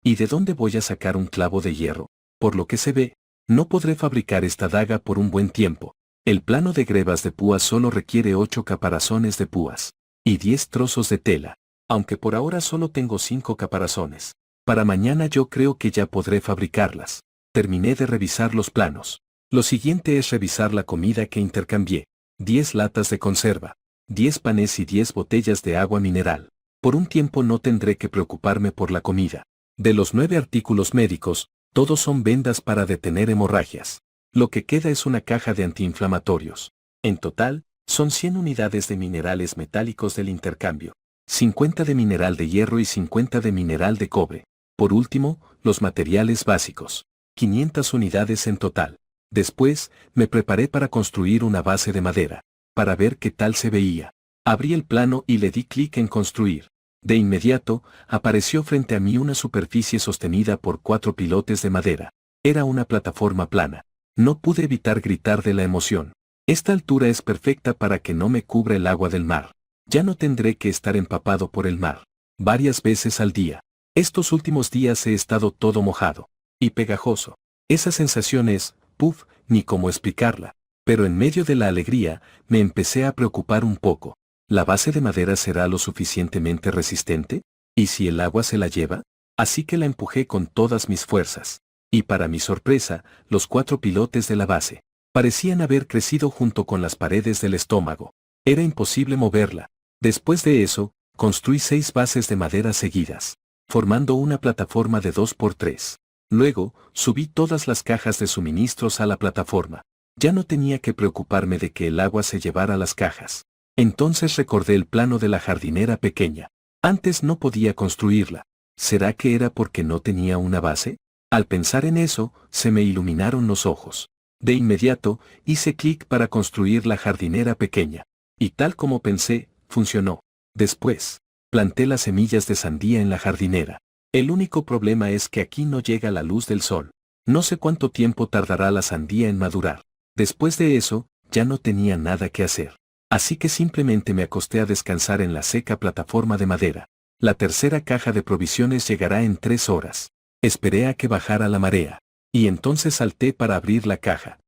¿Y de dónde voy a sacar un clavo de hierro? Por lo que se ve, no podré fabricar esta daga por un buen tiempo. El plano de grebas de púas solo requiere 8 caparazones de púas. Y 10 trozos de tela. Aunque por ahora solo tengo 5 caparazones. Para mañana yo creo que ya podré fabricarlas. Terminé de revisar los planos. Lo siguiente es revisar la comida que intercambié. 10 latas de conserva, 10 panes y 10 botellas de agua mineral. Por un tiempo no tendré que preocuparme por la comida. De los 9 artículos médicos, todos son vendas para detener hemorragias. Lo que queda es una caja de antiinflamatorios. En total, son 100 unidades de minerales metálicos del intercambio. 50 de mineral de hierro y 50 de mineral de cobre. Por último, los materiales básicos. 500 unidades en total. Después, me preparé para construir una base de madera, para ver qué tal se veía. Abrí el plano y le di clic en construir. De inmediato, apareció frente a mí una superficie sostenida por 4 pilotes de madera. Era una plataforma plana. No pude evitar gritar de la emoción. Esta altura es perfecta para que no me cubra el agua del mar. Ya no tendré que estar empapado por el mar varias veces al día. Estos últimos días he estado todo mojado y pegajoso. Esa sensación es, puff, ni cómo explicarla. Pero en medio de la alegría, me empecé a preocupar un poco. ¿La base de madera será lo suficientemente resistente? ¿Y si el agua se la lleva? Así que la empujé con todas mis fuerzas. Y para mi sorpresa, los 4 pilotes de la base parecían haber crecido junto con las paredes del estómago. Era imposible moverla. Después de eso, construí 6 bases de madera seguidas, formando una plataforma de 2×3. Luego, subí todas las cajas de suministros a la plataforma. Ya no tenía que preocuparme de que el agua se llevara las cajas. Entonces recordé el plano de la jardinera pequeña. Antes no podía construirla. ¿Será que era porque no tenía una base? Al pensar en eso, se me iluminaron los ojos. De inmediato, hice clic para construir la jardinera pequeña. Y tal como pensé, funcionó. Después, planté las semillas de sandía en la jardinera. El único problema es que aquí no llega la luz del sol. No sé cuánto tiempo tardará la sandía en madurar. Después de eso, ya no tenía nada que hacer. Así que simplemente me acosté a descansar en la seca plataforma de madera. La tercera caja de provisiones llegará en 3 horas. Esperé a que bajara la marea. Y entonces salté para abrir la caja.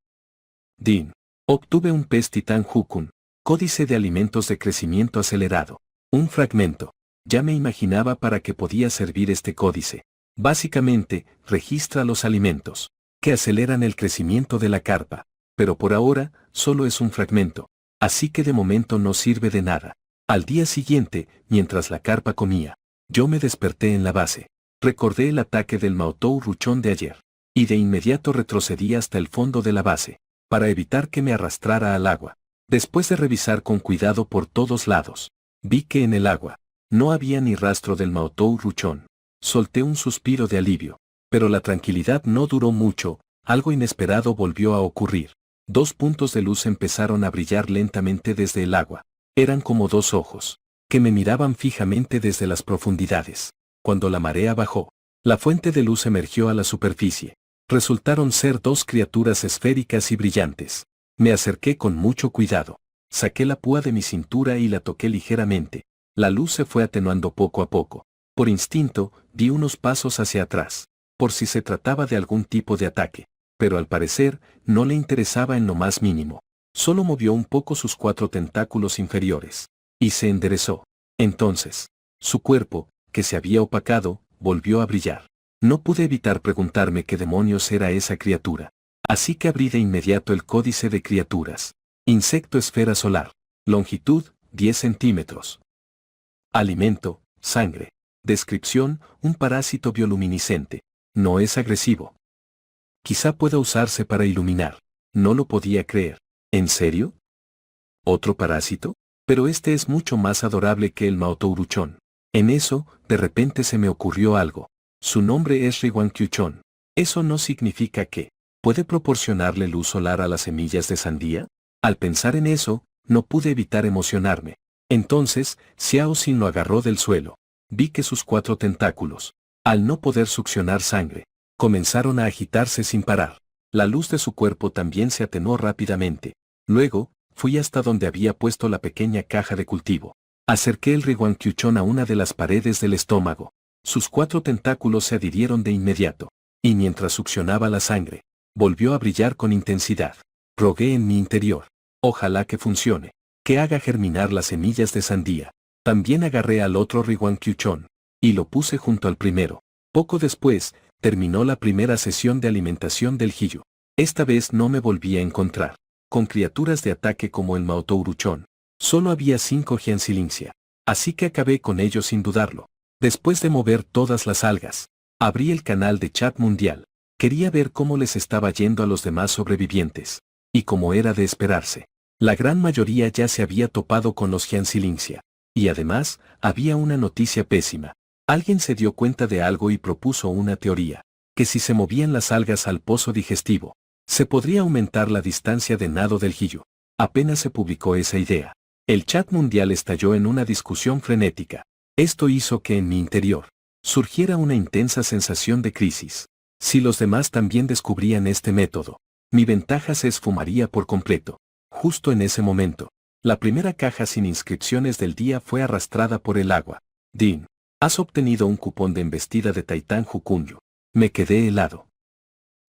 Din. Obtuve un pez titán Hukun. Códice de alimentos de crecimiento acelerado. Un fragmento. Ya me imaginaba para qué podía servir este códice. Básicamente, registra los alimentos que aceleran el crecimiento de la carpa. Pero por ahora, solo es un fragmento. Así que de momento no sirve de nada. Al día siguiente, mientras la carpa comía, yo me desperté en la base. Recordé el ataque del Maotou Ruchón de ayer. Y de inmediato retrocedí hasta el fondo de la base, para evitar que me arrastrara al agua. Después de revisar con cuidado por todos lados, vi que en el agua no había ni rastro del Maotou Ruchón. Solté un suspiro de alivio. Pero la tranquilidad no duró mucho, algo inesperado volvió a ocurrir. 2 puntos de luz empezaron a brillar lentamente desde el agua. Eran como 2 ojos, que me miraban fijamente desde las profundidades. Cuando la marea bajó, la fuente de luz emergió a la superficie. Resultaron ser 2 criaturas esféricas y brillantes. Me acerqué con mucho cuidado. Saqué la púa de mi cintura y la toqué ligeramente. La luz se fue atenuando poco a poco. Por instinto, di unos pasos hacia atrás, por si se trataba de algún tipo de ataque. Pero al parecer, no le interesaba en lo más mínimo. Solo movió un poco sus 4 tentáculos inferiores. Y se enderezó. Entonces, su cuerpo, que se había opacado, volvió a brillar. No pude evitar preguntarme qué demonios era esa criatura. Así que abrí de inmediato el códice de criaturas. Insecto esfera solar. Longitud, 10 centímetros. Alimento, sangre. Descripción, un parásito bioluminiscente. No es agresivo. Quizá pueda usarse para iluminar. No lo podía creer. ¿En serio? ¿Otro parásito? Pero este es mucho más adorable que el Maotouruchón. En eso, de repente se me ocurrió algo. Su nombre es Riwankyuchón. ¿Eso no significa que puede proporcionarle luz solar a las semillas de sandía? Al pensar en eso, no pude evitar emocionarme. Entonces, Xiao Xin lo agarró del suelo. Vi que sus 4 tentáculos, al no poder succionar sangre, comenzaron a agitarse sin parar. La luz de su cuerpo también se atenuó rápidamente. Luego, fui hasta donde había puesto la pequeña caja de cultivo. Acerqué el Riwankyuchón a una de las paredes del estómago. Sus 4 tentáculos se adhirieron de inmediato. Y mientras succionaba la sangre, volvió a brillar con intensidad. Rogué en mi interior. Ojalá que funcione. Que haga germinar las semillas de sandía. También agarré al otro Riwankyuchón. Y lo puse junto al primero. Poco después, terminó la primera sesión de alimentación del Hiyu. Esta vez no me volví a encontrar con criaturas de ataque como el Maotouruchón. Solo había 5 Giancilincia. Así que acabé con ellos sin dudarlo. Después de mover todas las algas, abrí el canal de chat mundial. Quería ver cómo les estaba yendo a los demás sobrevivientes. Y como era de esperarse, la gran mayoría ya se había topado con los Giancilincia. Y además, había una noticia pésima. Alguien se dio cuenta de algo y propuso una teoría, que si se movían las algas al pozo digestivo, se podría aumentar la distancia de nado del Hiyu. Apenas se publicó esa idea, el chat mundial estalló en una discusión frenética. Esto hizo que en mi interior surgiera una intensa sensación de crisis. Si los demás también descubrían este método, mi ventaja se esfumaría por completo. Justo en ese momento, la primera caja sin inscripciones del día fue arrastrada por el agua. Din, has obtenido un cupón de embestida de Taitán Jukunyu. Me quedé helado.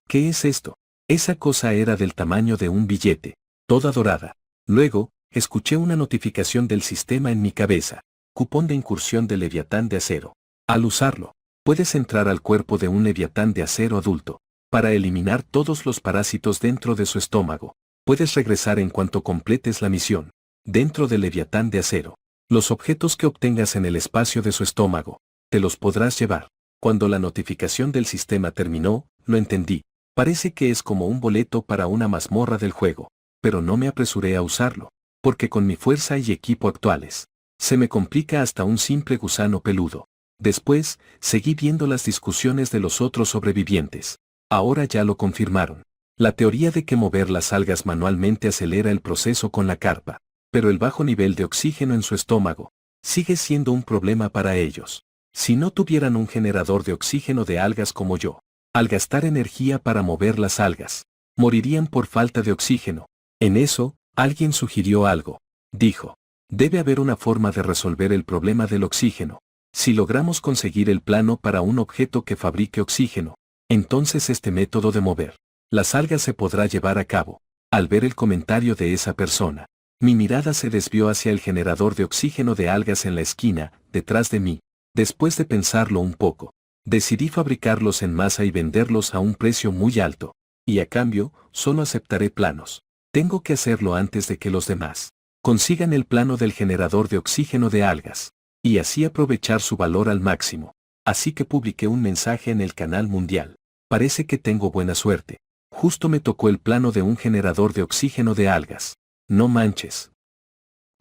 ¿Qué es esto? Esa cosa era del tamaño de un billete, toda dorada. Luego, escuché una notificación del sistema en mi cabeza. Cupón de incursión de leviatán de acero. Al usarlo, puedes entrar al cuerpo de un leviatán de acero adulto, para eliminar todos los parásitos dentro de su estómago. Puedes regresar en cuanto completes la misión. Dentro del leviatán de acero, los objetos que obtengas en el espacio de su estómago, te los podrás llevar. Cuando la notificación del sistema terminó, lo entendí. Parece que es como un boleto para una mazmorra del juego, pero no me apresuré a usarlo, porque con mi fuerza y equipo actuales, se me complica hasta un simple gusano peludo. Después, seguí viendo las discusiones de los otros sobrevivientes. Ahora ya lo confirmaron. La teoría de que mover las algas manualmente acelera el proceso con la carpa, pero el bajo nivel de oxígeno en su estómago sigue siendo un problema para ellos. Si no tuvieran un generador de oxígeno de algas como yo, al gastar energía para mover las algas, morirían por falta de oxígeno. En eso, alguien sugirió algo. Dijo, debe haber una forma de resolver el problema del oxígeno. Si logramos conseguir el plano para un objeto que fabrique oxígeno, entonces este método de mover las algas se podrá llevar a cabo. Al ver el comentario de esa persona, mi mirada se desvió hacia el generador de oxígeno de algas en la esquina, detrás de mí. Después de pensarlo un poco, decidí fabricarlos en masa y venderlos a un precio muy alto. Y a cambio, solo aceptaré planos. Tengo que hacerlo antes de que los demás consigan el plano del generador de oxígeno de algas, y así aprovechar su valor al máximo. Así que publiqué un mensaje en el canal mundial. Parece que tengo buena suerte. Justo me tocó el plano de un generador de oxígeno de algas. No manches.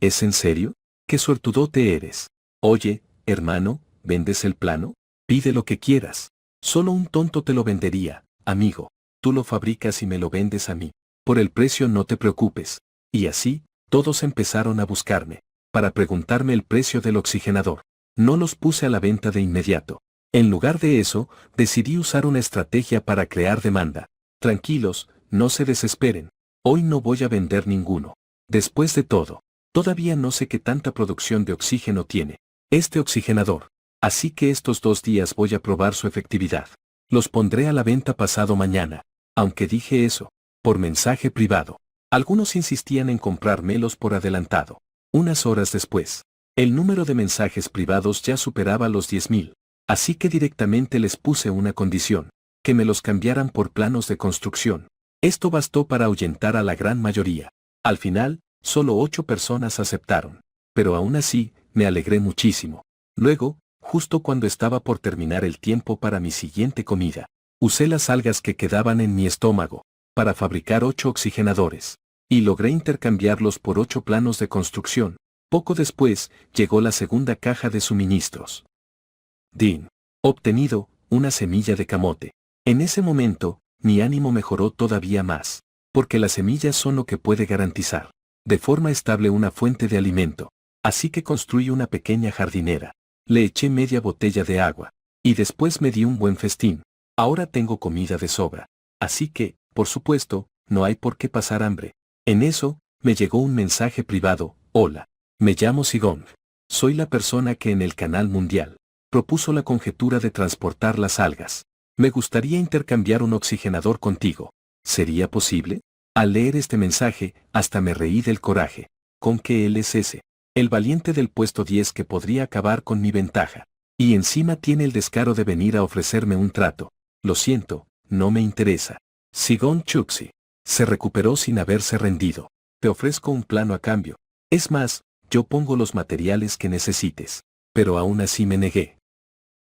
¿Es en serio? ¡Qué suertudote eres! Oye, hermano, ¿vendes el plano? Pide lo que quieras. Solo un tonto te lo vendería, amigo. Tú lo fabricas y me lo vendes a mí. Por el precio no te preocupes. Y así, todos empezaron a buscarme, para preguntarme el precio del oxigenador. No los puse a la venta de inmediato. En lugar de eso, decidí usar una estrategia para crear demanda. Tranquilos, no se desesperen. Hoy no voy a vender ninguno. Después de todo, todavía no sé qué tanta producción de oxígeno tiene este oxigenador. Así que estos 2 días voy a probar su efectividad. Los pondré a la venta pasado mañana. Aunque dije eso, por mensaje privado. Algunos insistían en comprármelos por adelantado. Unas horas después, el número de mensajes privados ya superaba los 10.000. Así que directamente les puse una condición: que me los cambiaran por planos de construcción. Esto bastó para ahuyentar a la gran mayoría. Al final, solo 8 personas aceptaron. Pero aún así, me alegré muchísimo. Luego, justo cuando estaba por terminar el tiempo para mi siguiente comida, usé las algas que quedaban en mi estómago para fabricar 8 oxigenadores. Y logré intercambiarlos por 8 planos de construcción. Poco después, llegó la segunda caja de suministros. Din. Obtenido, una semilla de camote. En ese momento, mi ánimo mejoró todavía más, porque las semillas son lo que puede garantizar de forma estable una fuente de alimento. Así que construí una pequeña jardinera. Le eché media botella de agua, y después me di un buen festín. Ahora tengo comida de sobra. Así que, por supuesto, no hay por qué pasar hambre. En eso, me llegó un mensaje privado: hola, me llamo Sigong. Soy la persona que en el canal mundial propuso la conjetura de transportar las algas. Me gustaría intercambiar un oxigenador contigo. ¿Sería posible? Al leer este mensaje, hasta me reí del coraje. ¿Con qué él es ese? El valiente del puesto 10 que podría acabar con mi ventaja. Y encima tiene el descaro de venir a ofrecerme un trato. Lo siento, no me interesa. Sigong Chuxi se recuperó sin haberse rendido. Te ofrezco un plano a cambio. Es más, yo pongo los materiales que necesites. Pero aún así me negué.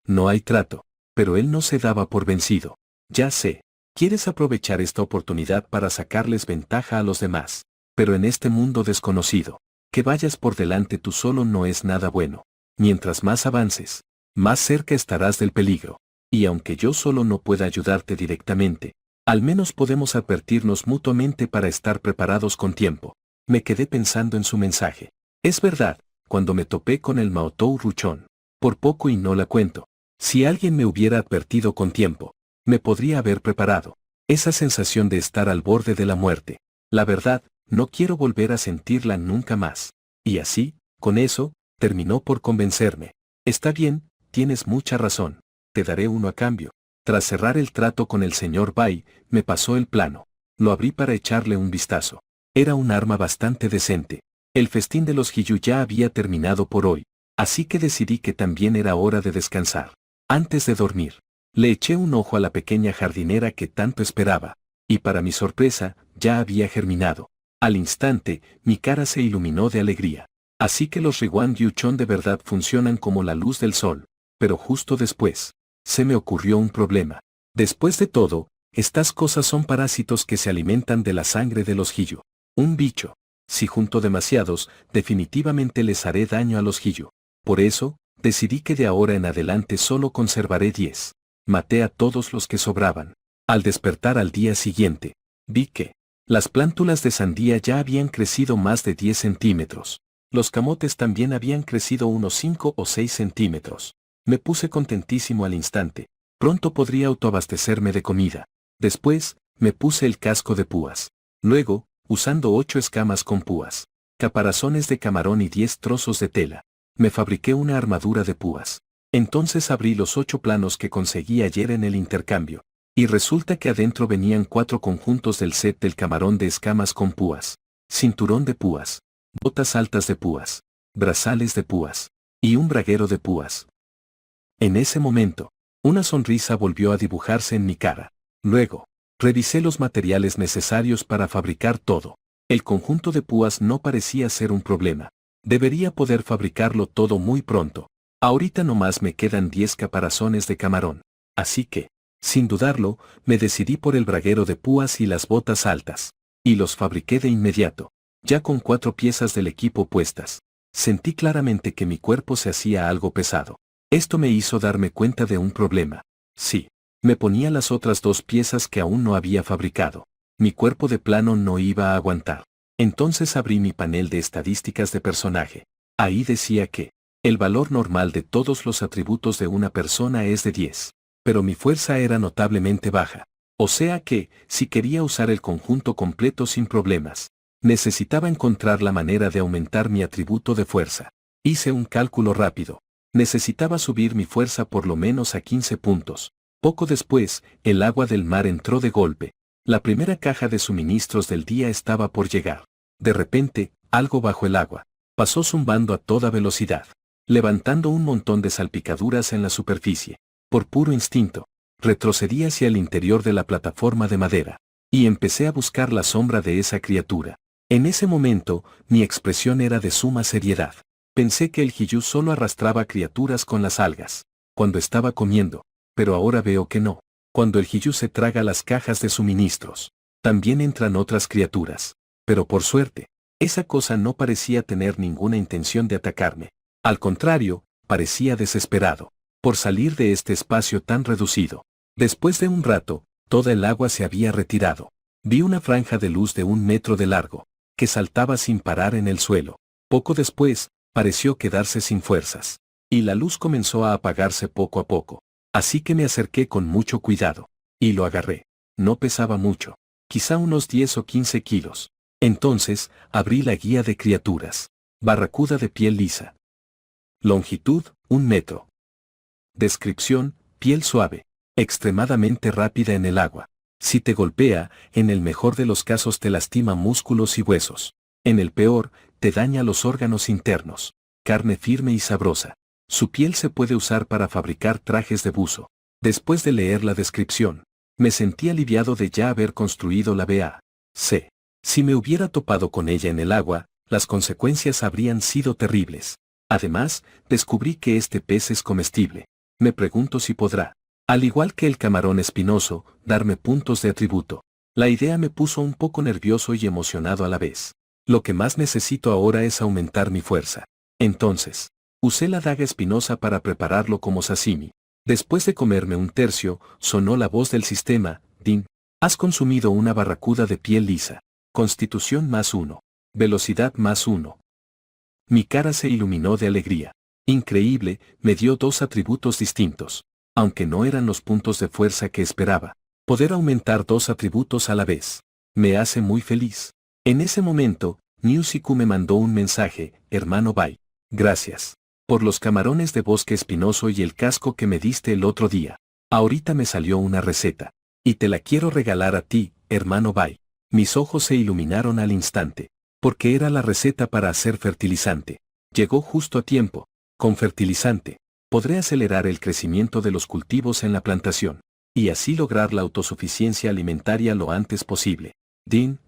No hay trato. Pero él no se daba por vencido. Ya sé, quieres aprovechar esta oportunidad para sacarles ventaja a los demás. Pero en este mundo desconocido, que vayas por delante tú solo no es nada bueno. Mientras más avances, más cerca estarás del peligro. Y aunque yo solo no pueda ayudarte directamente, al menos podemos advertirnos mutuamente para estar preparados con tiempo. Me quedé pensando en su mensaje. Es verdad, cuando me topé con el Maotou Ruchón, por poco y no la cuento. Si alguien me hubiera advertido con tiempo, me podría haber preparado. Esa sensación de estar al borde de la muerte. La verdad, no quiero volver a sentirla nunca más. Y así, con eso, terminó por convencerme. Está bien, tienes mucha razón. Te daré uno a cambio. Tras cerrar el trato con el señor Bai, me pasó el plano. Lo abrí para echarle un vistazo. Era un arma bastante decente. El festín de los Hiyu ya había terminado por hoy, así que decidí que también era hora de descansar. Antes de dormir, le eché un ojo a la pequeña jardinera que tanto esperaba, y para mi sorpresa, ya había germinado. Al instante, mi cara se iluminó de alegría. Así que los Riwan Yuchon de verdad funcionan como la luz del sol. Pero justo después, se me ocurrió un problema. Después de todo, estas cosas son parásitos que se alimentan de la sangre de los Hiyu. Un bicho. Si junto demasiados, definitivamente les haré daño a los Hiyu. Por eso, Decidí que de ahora en adelante solo conservaré 10. Maté a todos los que sobraban. Al despertar al día siguiente, vi que las plántulas de sandía ya habían crecido más de 10 centímetros. Los camotes también habían crecido unos 5 o 6 centímetros. Me puse contentísimo al instante. Pronto podría autoabastecerme de comida. Después, me puse el casco de púas. Luego, usando 8 escamas con púas, caparazones de camarón y 10 trozos de tela, me fabriqué una armadura de púas. Entonces abrí los 8 planos que conseguí ayer en el intercambio. Y resulta que adentro venían 4 conjuntos del set del camarón de escamas con púas, cinturón de púas, botas altas de púas, brazales de púas, y un braguero de púas. En ese momento, una sonrisa volvió a dibujarse en mi cara. Luego, revisé los materiales necesarios para fabricar todo. El conjunto de púas no parecía ser un problema. Debería poder fabricarlo todo muy pronto. Ahorita nomás me quedan 10 caparazones de camarón. Así que, sin dudarlo, me decidí por el braguero de púas y las botas altas. Y los fabriqué de inmediato, ya con 4 piezas del equipo puestas. Sentí claramente que mi cuerpo se hacía algo pesado. Esto me hizo darme cuenta de un problema. Sí, me ponía las otras 2 piezas que aún no había fabricado. Mi cuerpo de plano no iba a aguantar. Entonces abrí mi panel de estadísticas de personaje. Ahí decía que el valor normal de todos los atributos de una persona es de 10. Pero mi fuerza era notablemente baja. O sea que, si quería usar el conjunto completo sin problemas, necesitaba encontrar la manera de aumentar mi atributo de fuerza. Hice un cálculo rápido. Necesitaba subir mi fuerza por lo menos a 15 puntos. Poco después, el agua del mar entró de golpe. La primera caja de suministros del día estaba por llegar. De repente, algo bajo el agua pasó zumbando a toda velocidad, levantando un montón de salpicaduras en la superficie. Por puro instinto, retrocedí hacia el interior de la plataforma de madera, y empecé a buscar la sombra de esa criatura. En ese momento, mi expresión era de suma seriedad. Pensé que el Hiyu solo arrastraba criaturas con las algas, cuando estaba comiendo, pero ahora veo que no. Cuando el Hiyu se traga las cajas de suministros, también entran otras criaturas. Pero por suerte, esa cosa no parecía tener ninguna intención de atacarme. Al contrario, parecía desesperado por salir de este espacio tan reducido. Después de un rato, toda el agua se había retirado. Vi una franja de luz de 1 metro de largo, que saltaba sin parar en el suelo. Poco después, pareció quedarse sin fuerzas, y la luz comenzó a apagarse poco a poco. Así que me acerqué con mucho cuidado, y lo agarré. No pesaba mucho, quizá unos 10 o 15 kilos. Entonces, abrí la guía de criaturas. Barracuda de piel lisa. Longitud, 1 metro. Descripción, piel suave, extremadamente rápida en el agua. Si te golpea, en el mejor de los casos te lastima músculos y huesos. En el peor, te daña los órganos internos. Carne firme y sabrosa. Su piel se puede usar para fabricar trajes de buzo. Después de leer la descripción, me sentí aliviado de ya haber construido la BA.C. Si me hubiera topado con ella en el agua, las consecuencias habrían sido terribles. Además, descubrí que este pez es comestible. Me pregunto si podrá, al igual que el camarón espinoso, darme puntos de atributo. La idea me puso un poco nervioso y emocionado a la vez. Lo que más necesito ahora es aumentar mi fuerza. Entonces, usé la daga espinosa para prepararlo como sashimi. Después de comerme un tercio, sonó la voz del sistema: Din, has consumido una barracuda de piel lisa. Constitución +1. Velocidad +1. Mi cara se iluminó de alegría. Increíble, me dio 2 atributos distintos. Aunque no eran los puntos de fuerza que esperaba. Poder aumentar 2 atributos a la vez me hace muy feliz. En ese momento, Niusiku me mandó un mensaje: hermano Bai. Gracias por los camarones de bosque espinoso y el casco que me diste el otro día. Ahorita me salió una receta. Y te la quiero regalar a ti, hermano Bai. Mis ojos se iluminaron al instante. Porque era la receta para hacer fertilizante. Llegó justo a tiempo. Con fertilizante, podré acelerar el crecimiento de los cultivos en la plantación. Y así lograr la autosuficiencia alimentaria lo antes posible. Din.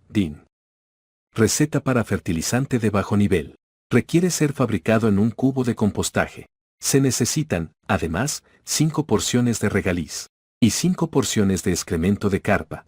Receta para fertilizante de bajo nivel. Requiere ser fabricado en un cubo de compostaje. Se necesitan, además, 5 porciones de regaliz. Y 5 porciones de excremento de carpa.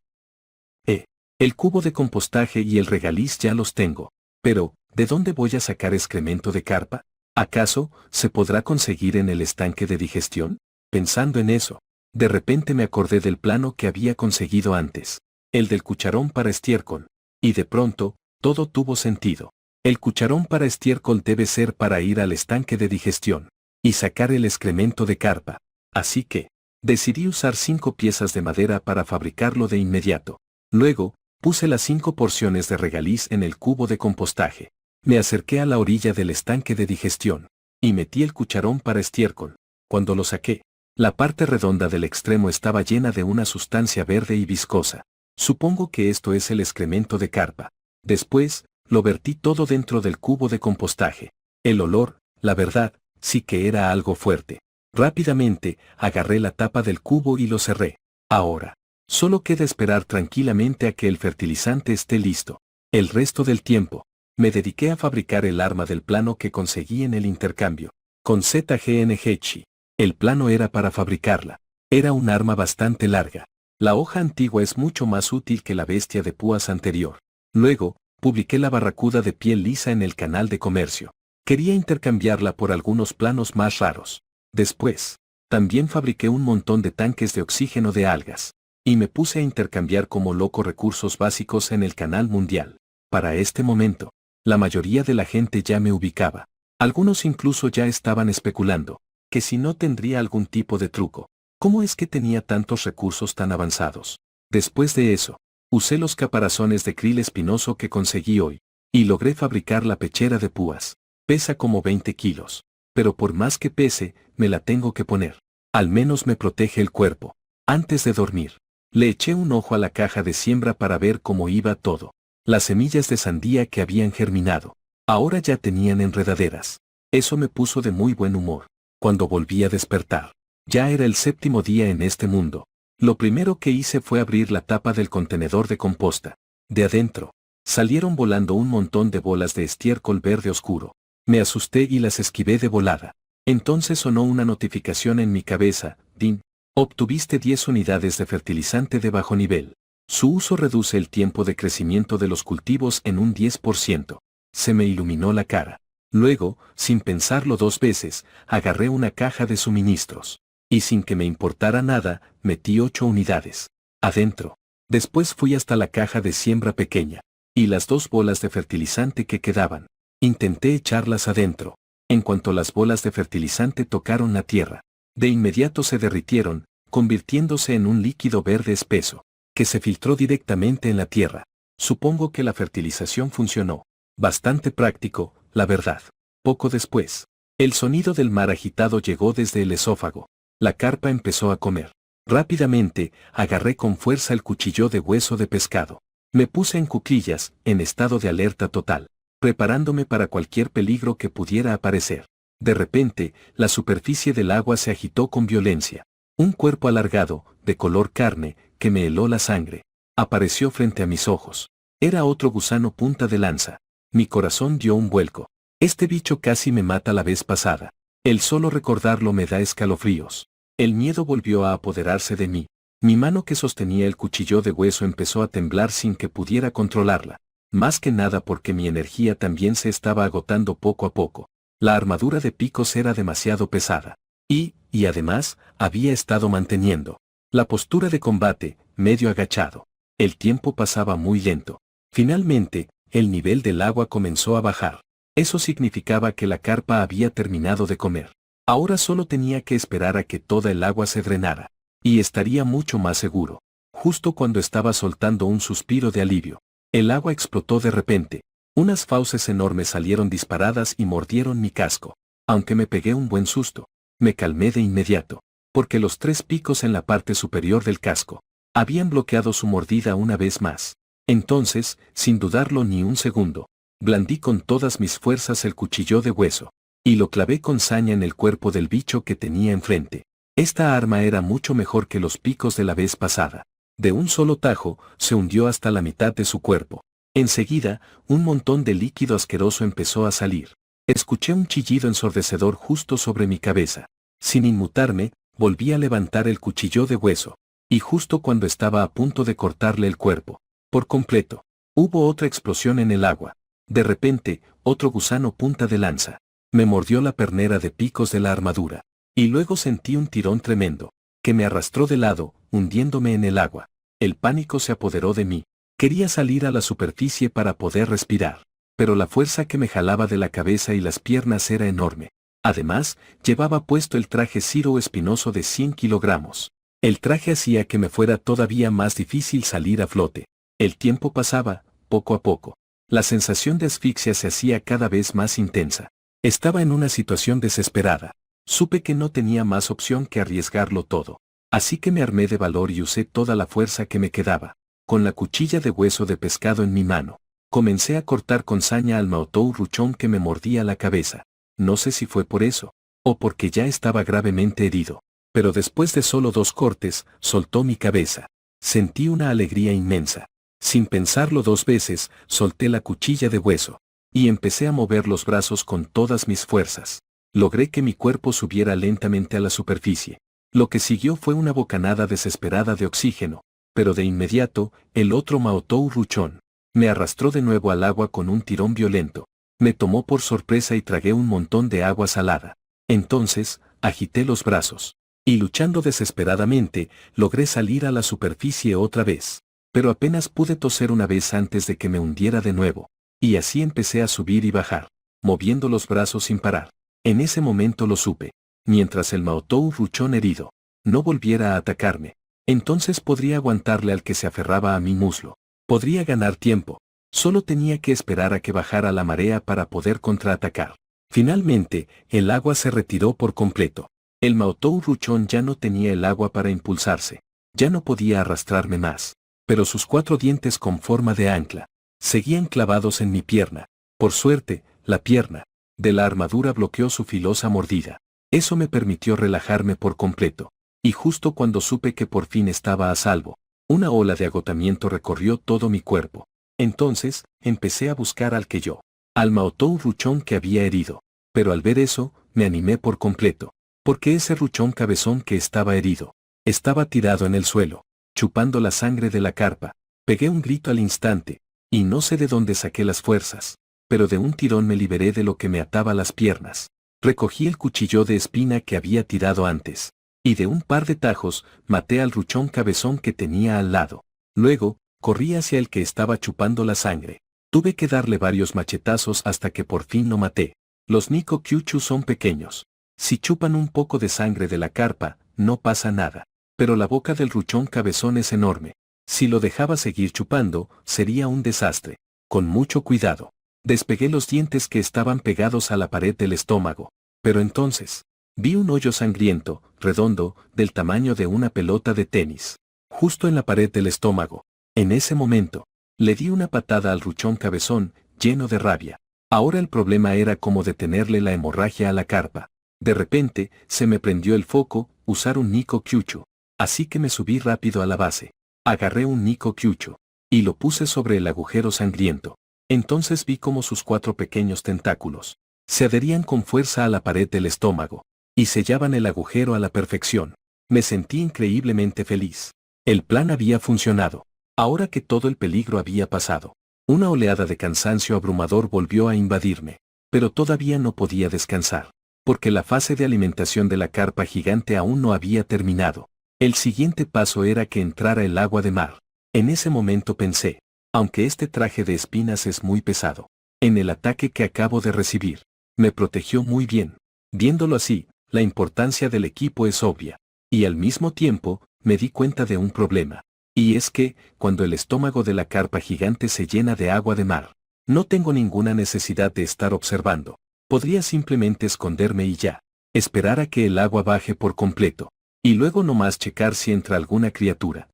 El cubo de compostaje y el regaliz ya los tengo. Pero, ¿de dónde voy a sacar excremento de carpa? ¿Acaso se podrá conseguir en el estanque de digestión? Pensando en eso, de repente me acordé del plano que había conseguido antes, el del cucharón para estiércol, y de pronto, todo tuvo sentido. El cucharón para estiércol debe ser para ir al estanque de digestión y sacar el excremento de carpa. Así que, decidí usar 5 piezas de madera para fabricarlo de inmediato. Luego, puse las 5 porciones de regaliz en el cubo de compostaje. Me acerqué a la orilla del estanque de digestión y metí el cucharón para estiércol. Cuando lo saqué, la parte redonda del extremo estaba llena de una sustancia verde y viscosa. Supongo que esto es el excremento de carpa. Después, lo vertí todo dentro del cubo de compostaje. El olor, la verdad, sí que era algo fuerte. Rápidamente, agarré la tapa del cubo y lo cerré. Ahora, solo queda esperar tranquilamente a que el fertilizante esté listo. El resto del tiempo, me dediqué a fabricar el arma del plano que conseguí en el intercambio. Con ZGNG. El plano era para fabricarla. Era un arma bastante larga. La hoja antigua es mucho más útil que la bestia de púas anterior. Luego, publiqué la barracuda de piel lisa en el canal de comercio. Quería intercambiarla por algunos planos más raros. Después, también fabriqué un montón de tanques de oxígeno de algas. Y me puse a intercambiar como loco recursos básicos en el canal mundial. Para este momento, la mayoría de la gente ya me ubicaba. Algunos incluso ya estaban especulando que si no tendría algún tipo de truco. ¿Cómo es que tenía tantos recursos tan avanzados? Después de eso, usé los caparazones de krill espinoso que conseguí hoy, y logré fabricar la pechera de púas. Pesa como 20 kilos. Pero por más que pese, me la tengo que poner. Al menos me protege el cuerpo. Antes de dormir, le eché un ojo a la caja de siembra para ver cómo iba todo. Las semillas de sandía que habían germinado, ahora ya tenían enredaderas. Eso me puso de muy buen humor. Cuando volví a despertar, ya era el 7º día en este mundo. Lo primero que hice fue abrir la tapa del contenedor de composta. De adentro, salieron volando un montón de bolas de estiércol verde oscuro. Me asusté y las esquivé de volada. Entonces sonó una notificación en mi cabeza: DIN, obtuviste 10 unidades de fertilizante de bajo nivel. Su uso reduce el tiempo de crecimiento de los cultivos en un 10%. Se me iluminó la cara. Luego, sin pensarlo 2 veces, agarré una caja de suministros. Y sin que me importara nada, metí 8 unidades adentro. Después fui hasta la caja de siembra pequeña. Y las 2 bolas de fertilizante que quedaban. Intenté echarlas adentro. En cuanto las bolas de fertilizante tocaron la tierra, de inmediato se derritieron, convirtiéndose en un líquido verde espeso, que se filtró directamente en la tierra. Supongo que la fertilización funcionó. Bastante práctico, la verdad. Poco después, el sonido del mar agitado llegó desde el esófago. La carpa empezó a comer. Rápidamente, agarré con fuerza el cuchillo de hueso de pescado. Me puse en cuclillas, en estado de alerta total, preparándome para cualquier peligro que pudiera aparecer. De repente, la superficie del agua se agitó con violencia. Un cuerpo alargado, de color carne, que me heló la sangre, apareció frente a mis ojos. Era otro gusano punta de lanza. Mi corazón dio un vuelco. Este bicho casi me mata la vez pasada. El solo recordarlo me da escalofríos. El miedo volvió a apoderarse de mí. Mi mano que sostenía el cuchillo de hueso empezó a temblar sin que pudiera controlarla. Más que nada porque mi energía también se estaba agotando poco a poco. La armadura de picos era demasiado pesada. Y además, había estado manteniendo la postura de combate, medio agachado. El tiempo pasaba muy lento. Finalmente, el nivel del agua comenzó a bajar. Eso significaba que la carpa había terminado de comer. Ahora solo tenía que esperar a que toda el agua se drenara. Y estaría mucho más seguro. Justo cuando estaba soltando un suspiro de alivio, el agua explotó de repente. Unas fauces enormes salieron disparadas y mordieron mi casco. Aunque me pegué un buen susto, me calmé de inmediato, porque los 3 picos en la parte superior del casco habían bloqueado su mordida una vez más. Entonces, sin dudarlo ni un segundo, blandí con todas mis fuerzas el cuchillo de hueso, y lo clavé con saña en el cuerpo del bicho que tenía enfrente. Esta arma era mucho mejor que los picos de la vez pasada. De un solo tajo, se hundió hasta la mitad de su cuerpo. Enseguida, un montón de líquido asqueroso empezó a salir. Escuché un chillido ensordecedor justo sobre mi cabeza. Sin inmutarme, volví a levantar el cuchillo de hueso, y justo cuando estaba a punto de cortarle el cuerpo por completo, hubo otra explosión en el agua. De repente, otro gusano punta de lanza Me mordió la pernera de picos de la armadura. Y luego sentí un tirón tremendo, que me arrastró de lado, hundiéndome en el agua. El pánico se apoderó de mí. Quería salir a la superficie para poder respirar. Pero la fuerza que me jalaba de la cabeza y las piernas era enorme. Además, llevaba puesto el traje Ciro espinoso de 100 kilogramos. El traje hacía que me fuera todavía más difícil salir a flote. El tiempo pasaba, poco a poco. La sensación de asfixia se hacía cada vez más intensa. Estaba en una situación desesperada. Supe que no tenía más opción que arriesgarlo todo. Así que me armé de valor y usé toda la fuerza que me quedaba. Con la cuchilla de hueso de pescado en mi mano, comencé a cortar con saña al maotou ruchón que me mordía la cabeza. No sé si fue por eso, o porque ya estaba gravemente herido. Pero después de solo 2 cortes, soltó mi cabeza. Sentí una alegría inmensa. Sin pensarlo 2 veces, solté la cuchilla de hueso. Y empecé a mover los brazos con todas mis fuerzas. Logré que mi cuerpo subiera lentamente a la superficie. Lo que siguió fue una bocanada desesperada de oxígeno, pero de inmediato, el otro maotou ruchón me arrastró de nuevo al agua con un tirón violento. Me tomó por sorpresa y tragué un montón de agua salada. Entonces, agité los brazos. Y luchando desesperadamente, logré salir a la superficie otra vez. Pero apenas pude toser una vez antes de que me hundiera de nuevo. Y así empecé a subir y bajar, moviendo los brazos sin parar. En ese momento lo supe. Mientras el maotou ruchón herido no volviera a atacarme, entonces podría aguantarle al que se aferraba a mi muslo. Podría ganar tiempo. Solo tenía que esperar a que bajara la marea para poder contraatacar. Finalmente, el agua se retiró por completo. El maotou ruchón ya no tenía el agua para impulsarse. Ya no podía arrastrarme más. Pero sus 4 dientes con forma de ancla seguían clavados en mi pierna. Por suerte, la pierna de la armadura bloqueó su filosa mordida. Eso me permitió relajarme por completo. Y justo cuando supe que por fin estaba a salvo, una ola de agotamiento recorrió todo mi cuerpo. Entonces, empecé a buscar al maotou ruchón que había herido. Pero al ver eso, me animé por completo. Porque ese ruchón cabezón que estaba herido estaba tirado en el suelo, chupando la sangre de la carpa. Pegué un grito al instante, y no sé de dónde saqué las fuerzas, pero de un tirón me liberé de lo que me ataba las piernas. Recogí el cuchillo de espina que había tirado antes, y de un par de tajos, maté al ruchón cabezón que tenía al lado. Luego, corrí hacia el que estaba chupando la sangre. Tuve que darle varios machetazos hasta que por fin lo maté. Los Niko Kyuchu son pequeños. Si chupan un poco de sangre de la carpa, no pasa nada. Pero la boca del ruchón cabezón es enorme. Si lo dejaba seguir chupando, sería un desastre. Con mucho cuidado, despegué los dientes que estaban pegados a la pared del estómago. Pero entonces, vi un hoyo sangriento, redondo, del tamaño de una pelota de tenis, justo en la pared del estómago. En ese momento, le di una patada al ruchón cabezón, lleno de rabia. Ahora el problema era cómo detenerle la hemorragia a la carpa. De repente, se me prendió el foco, usar un Niko Kyuchu. Así que me subí rápido a la base. Agarré un Niko Kyuchu y lo puse sobre el agujero sangriento. Entonces vi cómo sus 4 pequeños tentáculos se adherían con fuerza a la pared del estómago y sellaban el agujero a la perfección. Me sentí increíblemente feliz. El plan había funcionado. Ahora que todo el peligro había pasado, una oleada de cansancio abrumador volvió a invadirme. Pero todavía no podía descansar, porque la fase de alimentación de la carpa gigante aún no había terminado. El siguiente paso era que entrara el agua de mar. En ese momento pensé, aunque este traje de espinas es muy pesado, en el ataque que acabo de recibir, me protegió muy bien. Viéndolo así, la importancia del equipo es obvia. Y al mismo tiempo, me di cuenta de un problema. Y es que, cuando el estómago de la carpa gigante se llena de agua de mar, no tengo ninguna necesidad de estar observando. Podría simplemente esconderme y ya, esperar a que el agua baje por completo. Y luego nomás checar si entra alguna criatura.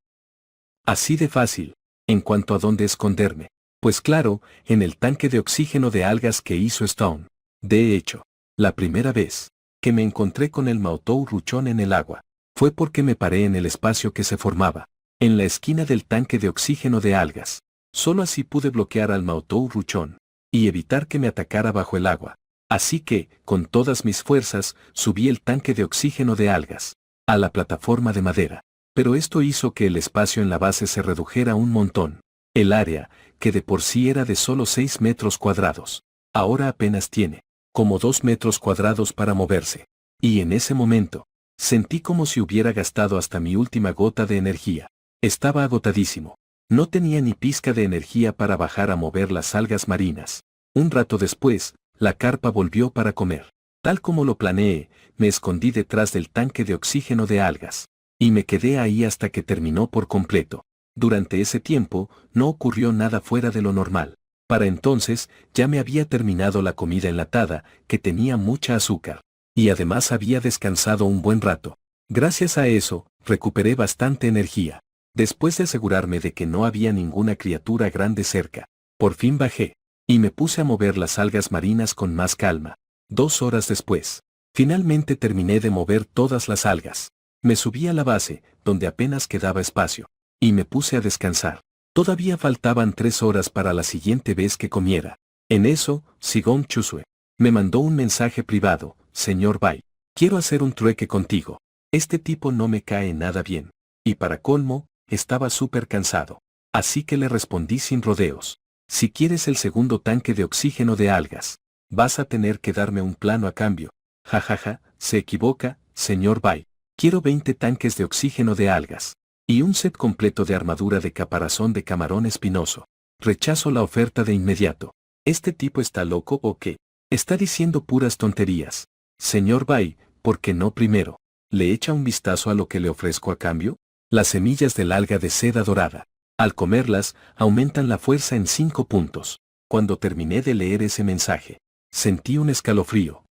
Así de fácil. En cuanto a dónde esconderme, pues claro, en el tanque de oxígeno de algas que hizo Stone. De hecho, la primera vez que me encontré con el maotou ruchón en el agua, fue porque me paré en el espacio que se formaba, en la esquina del tanque de oxígeno de algas. Solo así pude bloquear al maotou ruchón y evitar que me atacara bajo el agua. Así que, con todas mis fuerzas, subí el tanque de oxígeno de algas a la plataforma de madera. Pero esto hizo que el espacio en la base se redujera un montón. El área, que de por sí era de solo 6 metros cuadrados, ahora apenas tiene como 2 metros cuadrados para moverse. Y en ese momento, sentí como si hubiera gastado hasta mi última gota de energía. Estaba agotadísimo. No tenía ni pizca de energía para bajar a mover las algas marinas. Un rato después, la carpa volvió para comer. Tal como lo planeé, me escondí detrás del tanque de oxígeno de algas. Y me quedé ahí hasta que terminó por completo. Durante ese tiempo, no ocurrió nada fuera de lo normal. Para entonces, ya me había terminado la comida enlatada, que tenía mucha azúcar. Y además había descansado un buen rato. Gracias a eso, recuperé bastante energía. Después de asegurarme de que no había ninguna criatura grande cerca, por fin bajé. Y me puse a mover las algas marinas con más calma. 2 horas después, finalmente terminé de mover todas las algas. Me subí a la base, donde apenas quedaba espacio. Y me puse a descansar. Todavía faltaban 3 horas para la siguiente vez que comiera. En eso, Sigón Chusue me mandó un mensaje privado. Señor Bai, quiero hacer un trueque contigo. Este tipo no me cae nada bien. Y para colmo, estaba súper cansado. Así que le respondí sin rodeos. Si quieres el segundo tanque de oxígeno de algas, vas a tener que darme un plano a cambio. Jajaja, se equivoca, señor Bai. Quiero 20 tanques de oxígeno de algas. Y un set completo de armadura de caparazón de camarón espinoso. Rechazo la oferta de inmediato. ¿Este tipo está loco o qué? Está diciendo puras tonterías. Señor Bai, ¿por qué no primero? ¿Le echa un vistazo a lo que le ofrezco a cambio? Las semillas del alga de seda dorada. Al comerlas, aumentan la fuerza en 5 puntos. Cuando terminé de leer ese mensaje, sentí un escalofrío.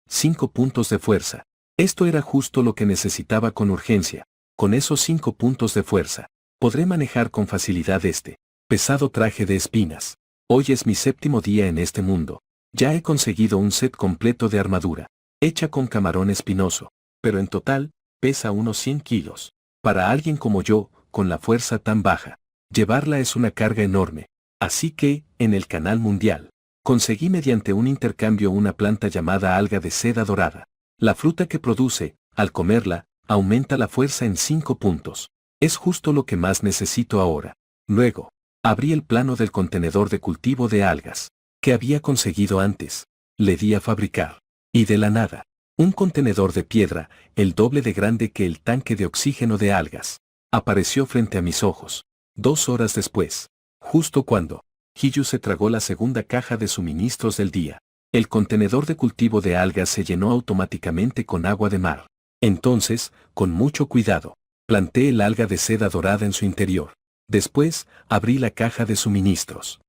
5 puntos de fuerza. Esto era justo lo que necesitaba con urgencia. Con esos 5 puntos de fuerza, podré manejar con facilidad este pesado traje de espinas. Hoy es mi 7º día en este mundo. Ya he conseguido un set completo de armadura, hecha con camarón espinoso, pero en total, pesa unos 100 kilos. Para alguien como yo, con la fuerza tan baja, llevarla es una carga enorme. Así que, en el canal mundial, conseguí mediante un intercambio una planta llamada alga de seda dorada. La fruta que produce, al comerla, aumenta la fuerza en 5 puntos. Es justo lo que más necesito ahora. Luego, abrí el plano del contenedor de cultivo de algas, que había conseguido antes. Le di a fabricar. Y de la nada, un contenedor de piedra, el doble de grande que el tanque de oxígeno de algas, apareció frente a mis ojos. 2 horas después, justo cuando Hiyu se tragó la segunda caja de suministros del día, el contenedor de cultivo de algas se llenó automáticamente con agua de mar. Entonces, con mucho cuidado, planté el alga de seda dorada en su interior. Después, abrí la caja de suministros.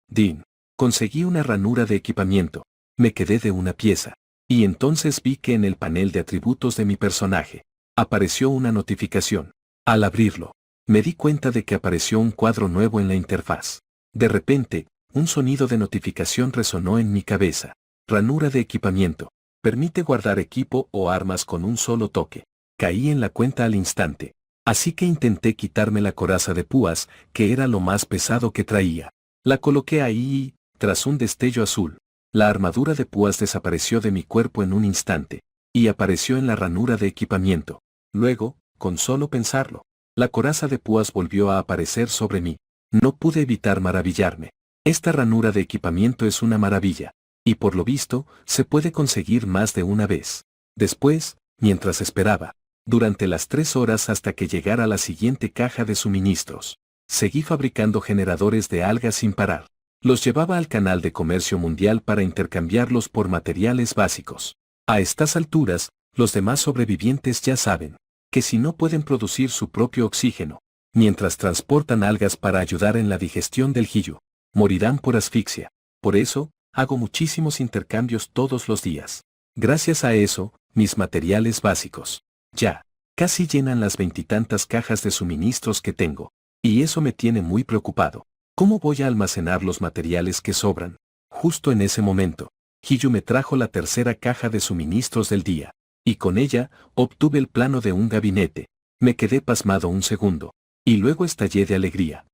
Din. Conseguí una ranura de equipamiento. Me quedé de una pieza. Y entonces vi que en el panel de atributos de mi personaje, apareció una notificación. Al abrirlo, me di cuenta de que apareció un cuadro nuevo en la interfaz. De repente, un sonido de notificación resonó en mi cabeza. Ranura de equipamiento. Permite guardar equipo o armas con un solo toque. Caí en la cuenta al instante. Así que intenté quitarme la coraza de púas, que era lo más pesado que traía. La coloqué ahí y, tras un destello azul, la armadura de púas desapareció de mi cuerpo en un instante, y apareció en la ranura de equipamiento. Luego, con solo pensarlo, la coraza de púas volvió a aparecer sobre mí. No pude evitar maravillarme. Esta ranura de equipamiento es una maravilla. Y por lo visto, se puede conseguir más de una vez. Después, mientras esperaba, durante las 3 horas hasta que llegara la siguiente caja de suministros, seguí fabricando generadores de algas sin parar. Los llevaba al canal de comercio mundial para intercambiarlos por materiales básicos. A estas alturas, los demás sobrevivientes ya saben que si no pueden producir su propio oxígeno, mientras transportan algas para ayudar en la digestión del Hiyu, morirán por asfixia. Por eso, hago muchísimos intercambios todos los días. Gracias a eso, mis materiales básicos, ya, casi llenan las 20 y tantas cajas de suministros que tengo. Y eso me tiene muy preocupado. ¿Cómo voy a almacenar los materiales que sobran? Justo en ese momento, Hiyu me trajo la tercera caja de suministros del día. Y con ella, obtuve el plano de un gabinete. Me quedé pasmado un segundo. Y luego estallé de alegría.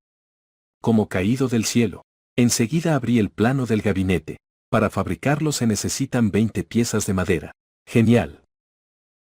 Como caído del cielo. Enseguida abrí el plano del gabinete. Para fabricarlo se necesitan 20 piezas de madera. Genial.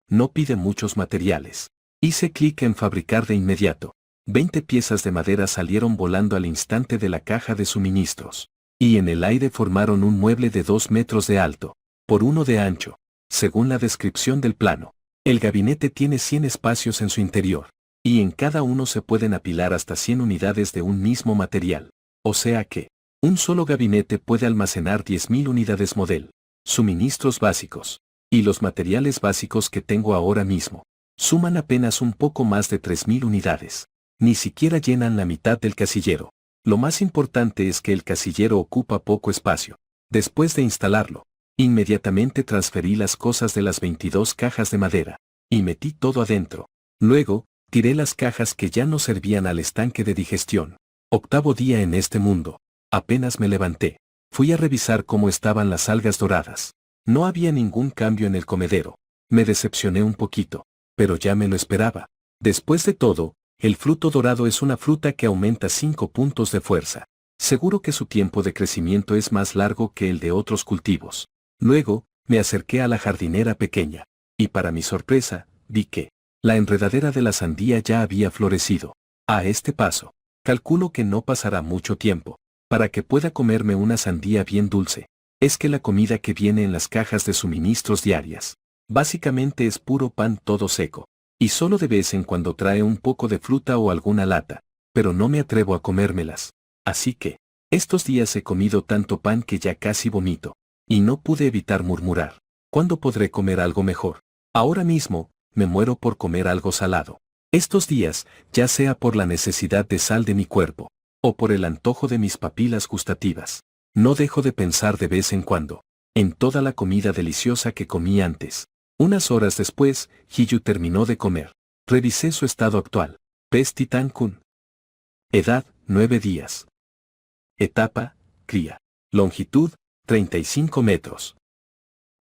No pide muchos materiales. Hice clic en fabricar de inmediato. 20 piezas de madera salieron volando al instante de la caja de suministros. y en el aire formaron un mueble de 2 metros de alto, por 1 de ancho, según la descripción del plano. El gabinete tiene 100 espacios en su interior, y en cada uno se pueden apilar hasta 100 unidades de un mismo material. O sea que, un solo gabinete puede almacenar 10.000 unidades model, suministros básicos, y los materiales básicos que tengo ahora mismo suman apenas un poco más de 3.000 unidades. Ni siquiera llenan la mitad del casillero. Lo más importante es que el casillero ocupa poco espacio. Después de instalarlo, inmediatamente transferí las cosas de las 22 cajas de madera, y metí todo adentro. Luego, tiré las cajas que ya no servían al estanque de digestión. 8º día en este mundo. Apenas me levanté. Fui a revisar cómo estaban las algas doradas. No había ningún cambio en el comedero. Me decepcioné un poquito, pero ya me lo esperaba. Después de todo, el fruto dorado es una fruta que aumenta 5 puntos de fuerza. Seguro que su tiempo de crecimiento es más largo que el de otros cultivos. Luego, me acerqué a la jardinera pequeña, y para mi sorpresa, vi que la enredadera de la sandía ya había florecido. A este paso, calculo que no pasará mucho tiempo para que pueda comerme una sandía bien dulce. Es que la comida que viene en las cajas de suministros diarias, básicamente es puro pan todo seco, y solo de vez en cuando trae un poco de fruta o alguna lata, pero no me atrevo a comérmelas. Así que, estos días he comido tanto pan que ya casi vomito, y no pude evitar murmurar: ¿cuándo podré comer algo mejor? Ahora mismo, me muero por comer algo salado. Estos días, ya sea por la necesidad de sal de mi cuerpo, o por el antojo de mis papilas gustativas, no dejo de pensar de vez en cuando en toda la comida deliciosa que comí antes. Unas horas después, Hiyu terminó de comer. Revisé su estado actual. Pez Titán-kun. Edad, 9 días. Etapa, cría. Longitud, 35 metros.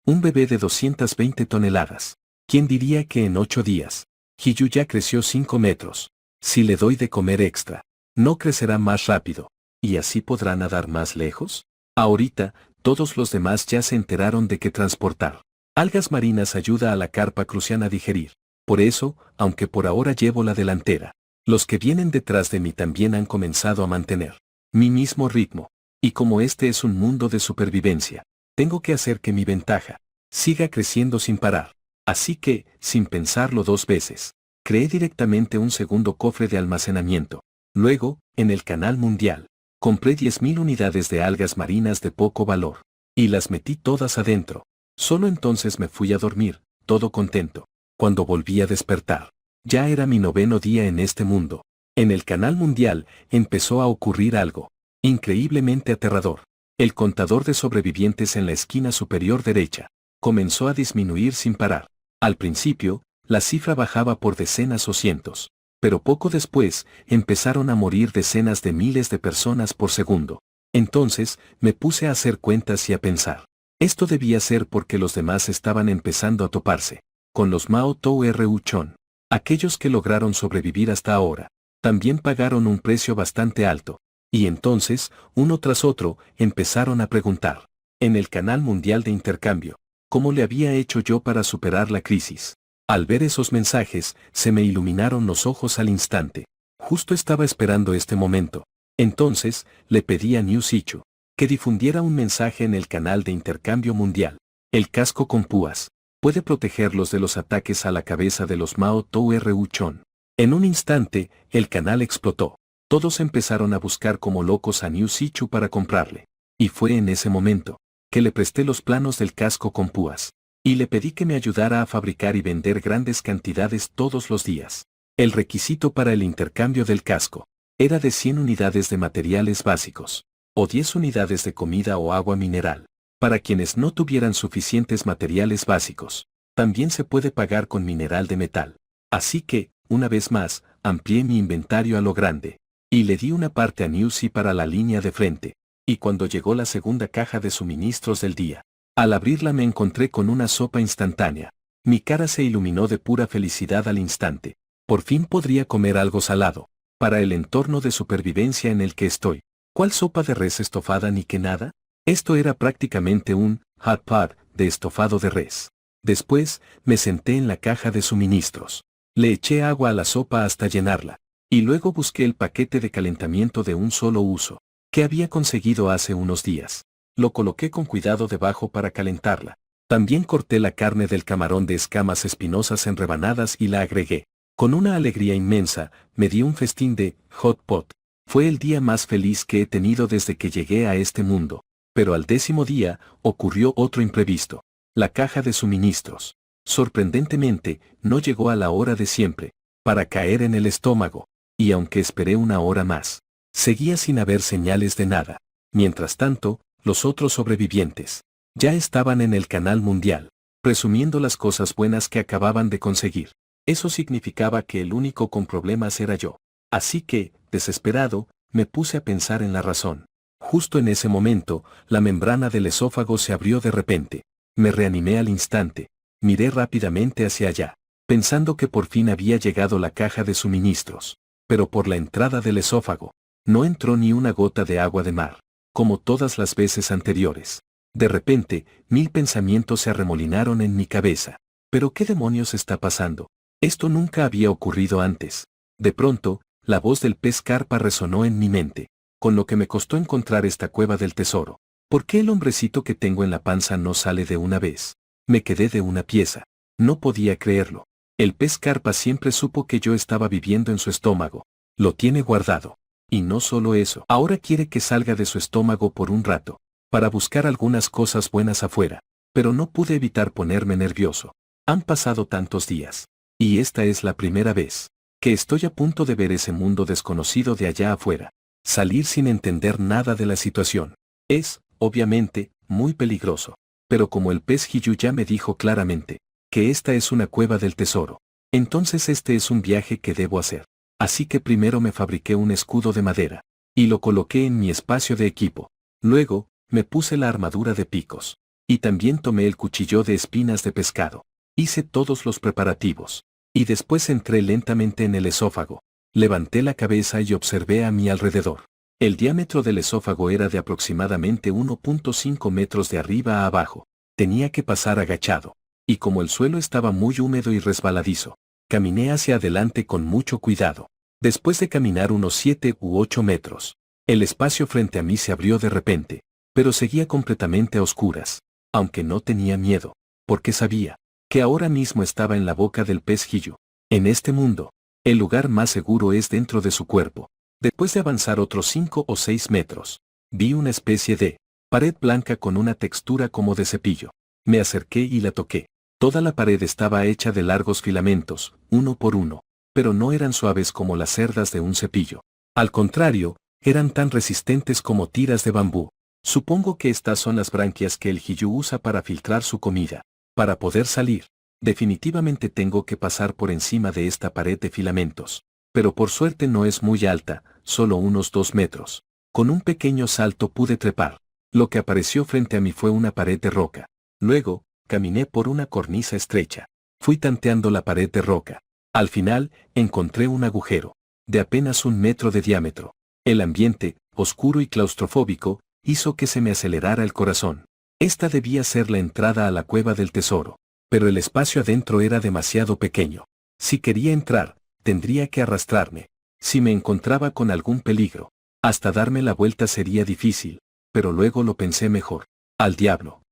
Un bebé de 220 toneladas. ¿Quién diría que en 8 días, Hiyu ya creció 5 metros? Si le doy de comer extra, ¿no crecerá más rápido? ¿Y así podrá nadar más lejos? Ahorita, todos los demás ya se enteraron de que transportar algas marinas ayuda a la carpa cruciana a digerir. Por eso, aunque por ahora llevo la delantera, los que vienen detrás de mí también han comenzado a mantener mi mismo ritmo. Y como este es un mundo de supervivencia, tengo que hacer que mi ventaja siga creciendo sin parar. Así que, sin pensarlo 2 veces, creé directamente un segundo cofre de almacenamiento. Luego, en el canal mundial, compré 10.000 unidades de algas marinas de poco valor, y las metí todas adentro. Solo entonces me fui a dormir, todo contento. Cuando volví a despertar, ya era mi 9º día en este mundo. En el canal mundial, empezó a ocurrir algo increíblemente aterrador. El contador de sobrevivientes en la esquina superior derecha comenzó a disminuir sin parar. Al principio, la cifra bajaba por decenas o cientos, pero poco después, empezaron a morir decenas de miles de personas por segundo. Entonces, me puse a hacer cuentas y a pensar. Esto debía ser porque los demás estaban empezando a toparse con los Mao Tou Ru Chon. Aquellos que lograron sobrevivir hasta ahora, también pagaron un precio bastante alto. Y entonces, uno tras otro, empezaron a preguntar, en el canal mundial de intercambio, ¿cómo le había hecho yo para superar la crisis? Al ver esos mensajes, se me iluminaron los ojos al instante. Justo estaba esperando este momento. Entonces, le pedí a Niu Sichu que difundiera un mensaje en el canal de intercambio mundial. El casco con púas puede protegerlos de los ataques a la cabeza de los Mao Tou Ru Chon. En un instante, el canal explotó. Todos empezaron a buscar como locos a Niu Sichu para comprarle. Y fue en ese momento que le presté los planos del casco con púas, y le pedí que me ayudara a fabricar y vender grandes cantidades todos los días. El requisito para el intercambio del casco era de 100 unidades de materiales básicos, o 10 unidades de comida o agua mineral. Para quienes no tuvieran suficientes materiales básicos, también se puede pagar con mineral de metal. Así que, una vez más, amplié mi inventario a lo grande, y le di una parte a Niu Si para la línea de frente. Y cuando llegó la segunda caja de suministros del día, al abrirla me encontré con una sopa instantánea. Mi cara se iluminó de pura felicidad al instante. Por fin podría comer algo salado, para el entorno de supervivencia en el que estoy. ¿Cuál sopa de res estofada ni que nada? Esto era prácticamente un hot pot de estofado de res. Después, me senté en la caja de suministros. Le eché agua a la sopa hasta llenarla, y luego busqué el paquete de calentamiento de un solo uso. que había conseguido hace unos días. Lo coloqué con cuidado debajo para calentarla. También corté la carne del camarón de escamas espinosas en rebanadas y la agregué. Con una alegría inmensa, me di un festín de hot pot. Fue el día más feliz que he tenido desde que llegué a este mundo. Pero al 10º día, ocurrió otro imprevisto. La caja de suministros. Sorprendentemente, no llegó a la hora de siempre, para caer en el estómago. Y aunque esperé una hora más, seguía sin haber señales de nada. Mientras tanto, los otros sobrevivientes ya estaban en el canal mundial, presumiendo las cosas buenas que acababan de conseguir. Eso significaba que el único con problemas era yo. Así que, desesperado, me puse a pensar en la razón. Justo en ese momento, la membrana del esófago se abrió de repente. Me reanimé al instante. Miré rápidamente hacia allá, pensando que por fin había llegado la caja de suministros. Pero por la entrada del esófago, no entró ni una gota de agua de mar, como todas las veces anteriores. De repente, 1000 pensamientos se arremolinaron en mi cabeza. ¿Pero qué demonios está pasando? Esto nunca había ocurrido antes. De pronto, la voz del pez carpa resonó en mi mente, con lo que me costó encontrar esta cueva del tesoro. ¿Por qué el hombrecito que tengo en la panza no sale de una vez? Me quedé de una pieza. No podía creerlo. El pez carpa siempre supo que yo estaba viviendo en su estómago. Lo tiene guardado. Y no solo eso, ahora quiere que salga de su estómago por un rato, para buscar algunas cosas buenas afuera. Pero no pude evitar ponerme nervioso. Han pasado tantos días. Y esta es la primera vez que estoy a punto de ver ese mundo desconocido de allá afuera. Salir sin entender nada de la situación. Es, obviamente, muy peligroso. Pero como el pez Hiyu ya me dijo claramente que esta es una cueva del tesoro, entonces este es un viaje que debo hacer. Así que primero me fabriqué un escudo de madera y lo coloqué en mi espacio de equipo. Luego, me puse la armadura de picos. Y también tomé el cuchillo de espinas de pescado. Hice todos los preparativos. Y después entré lentamente en el esófago. Levanté la cabeza y observé a mi alrededor. El diámetro del esófago era de aproximadamente 1.5 metros de arriba a abajo. Tenía que pasar agachado. Y como el suelo estaba muy húmedo y resbaladizo, caminé hacia adelante con mucho cuidado. Después de caminar unos 7 u 8 metros, el espacio frente a mí se abrió de repente, pero seguía completamente a oscuras, aunque no tenía miedo, porque sabía que ahora mismo estaba en la boca del pez Hiyu. En este mundo, el lugar más seguro es dentro de su cuerpo. Después de avanzar otros 5 o 6 metros, vi una especie de pared blanca con una textura como de cepillo. Me acerqué y la toqué. Toda la pared estaba hecha de largos filamentos, uno por uno, pero no eran suaves como las cerdas de un cepillo. Al contrario, eran tan resistentes como tiras de bambú. Supongo que estas son las branquias que el Hiyu usa para filtrar su comida. Para poder salir, definitivamente tengo que pasar por encima de esta pared de filamentos. Pero por suerte no es muy alta, solo unos 2 metros. Con un pequeño salto pude trepar. Lo que apareció frente a mí fue una pared de roca. Luego, caminé por una cornisa estrecha. Fui tanteando la pared de roca. Al final, encontré un agujero, de apenas 1 metro de diámetro. El ambiente, oscuro y claustrofóbico, hizo que se me acelerara el corazón. Esta debía ser la entrada a la cueva del tesoro, pero el espacio adentro era demasiado pequeño. Si quería entrar, tendría que arrastrarme. Si me encontraba con algún peligro, hasta darme la vuelta sería difícil, pero luego lo pensé mejor. Al diablo.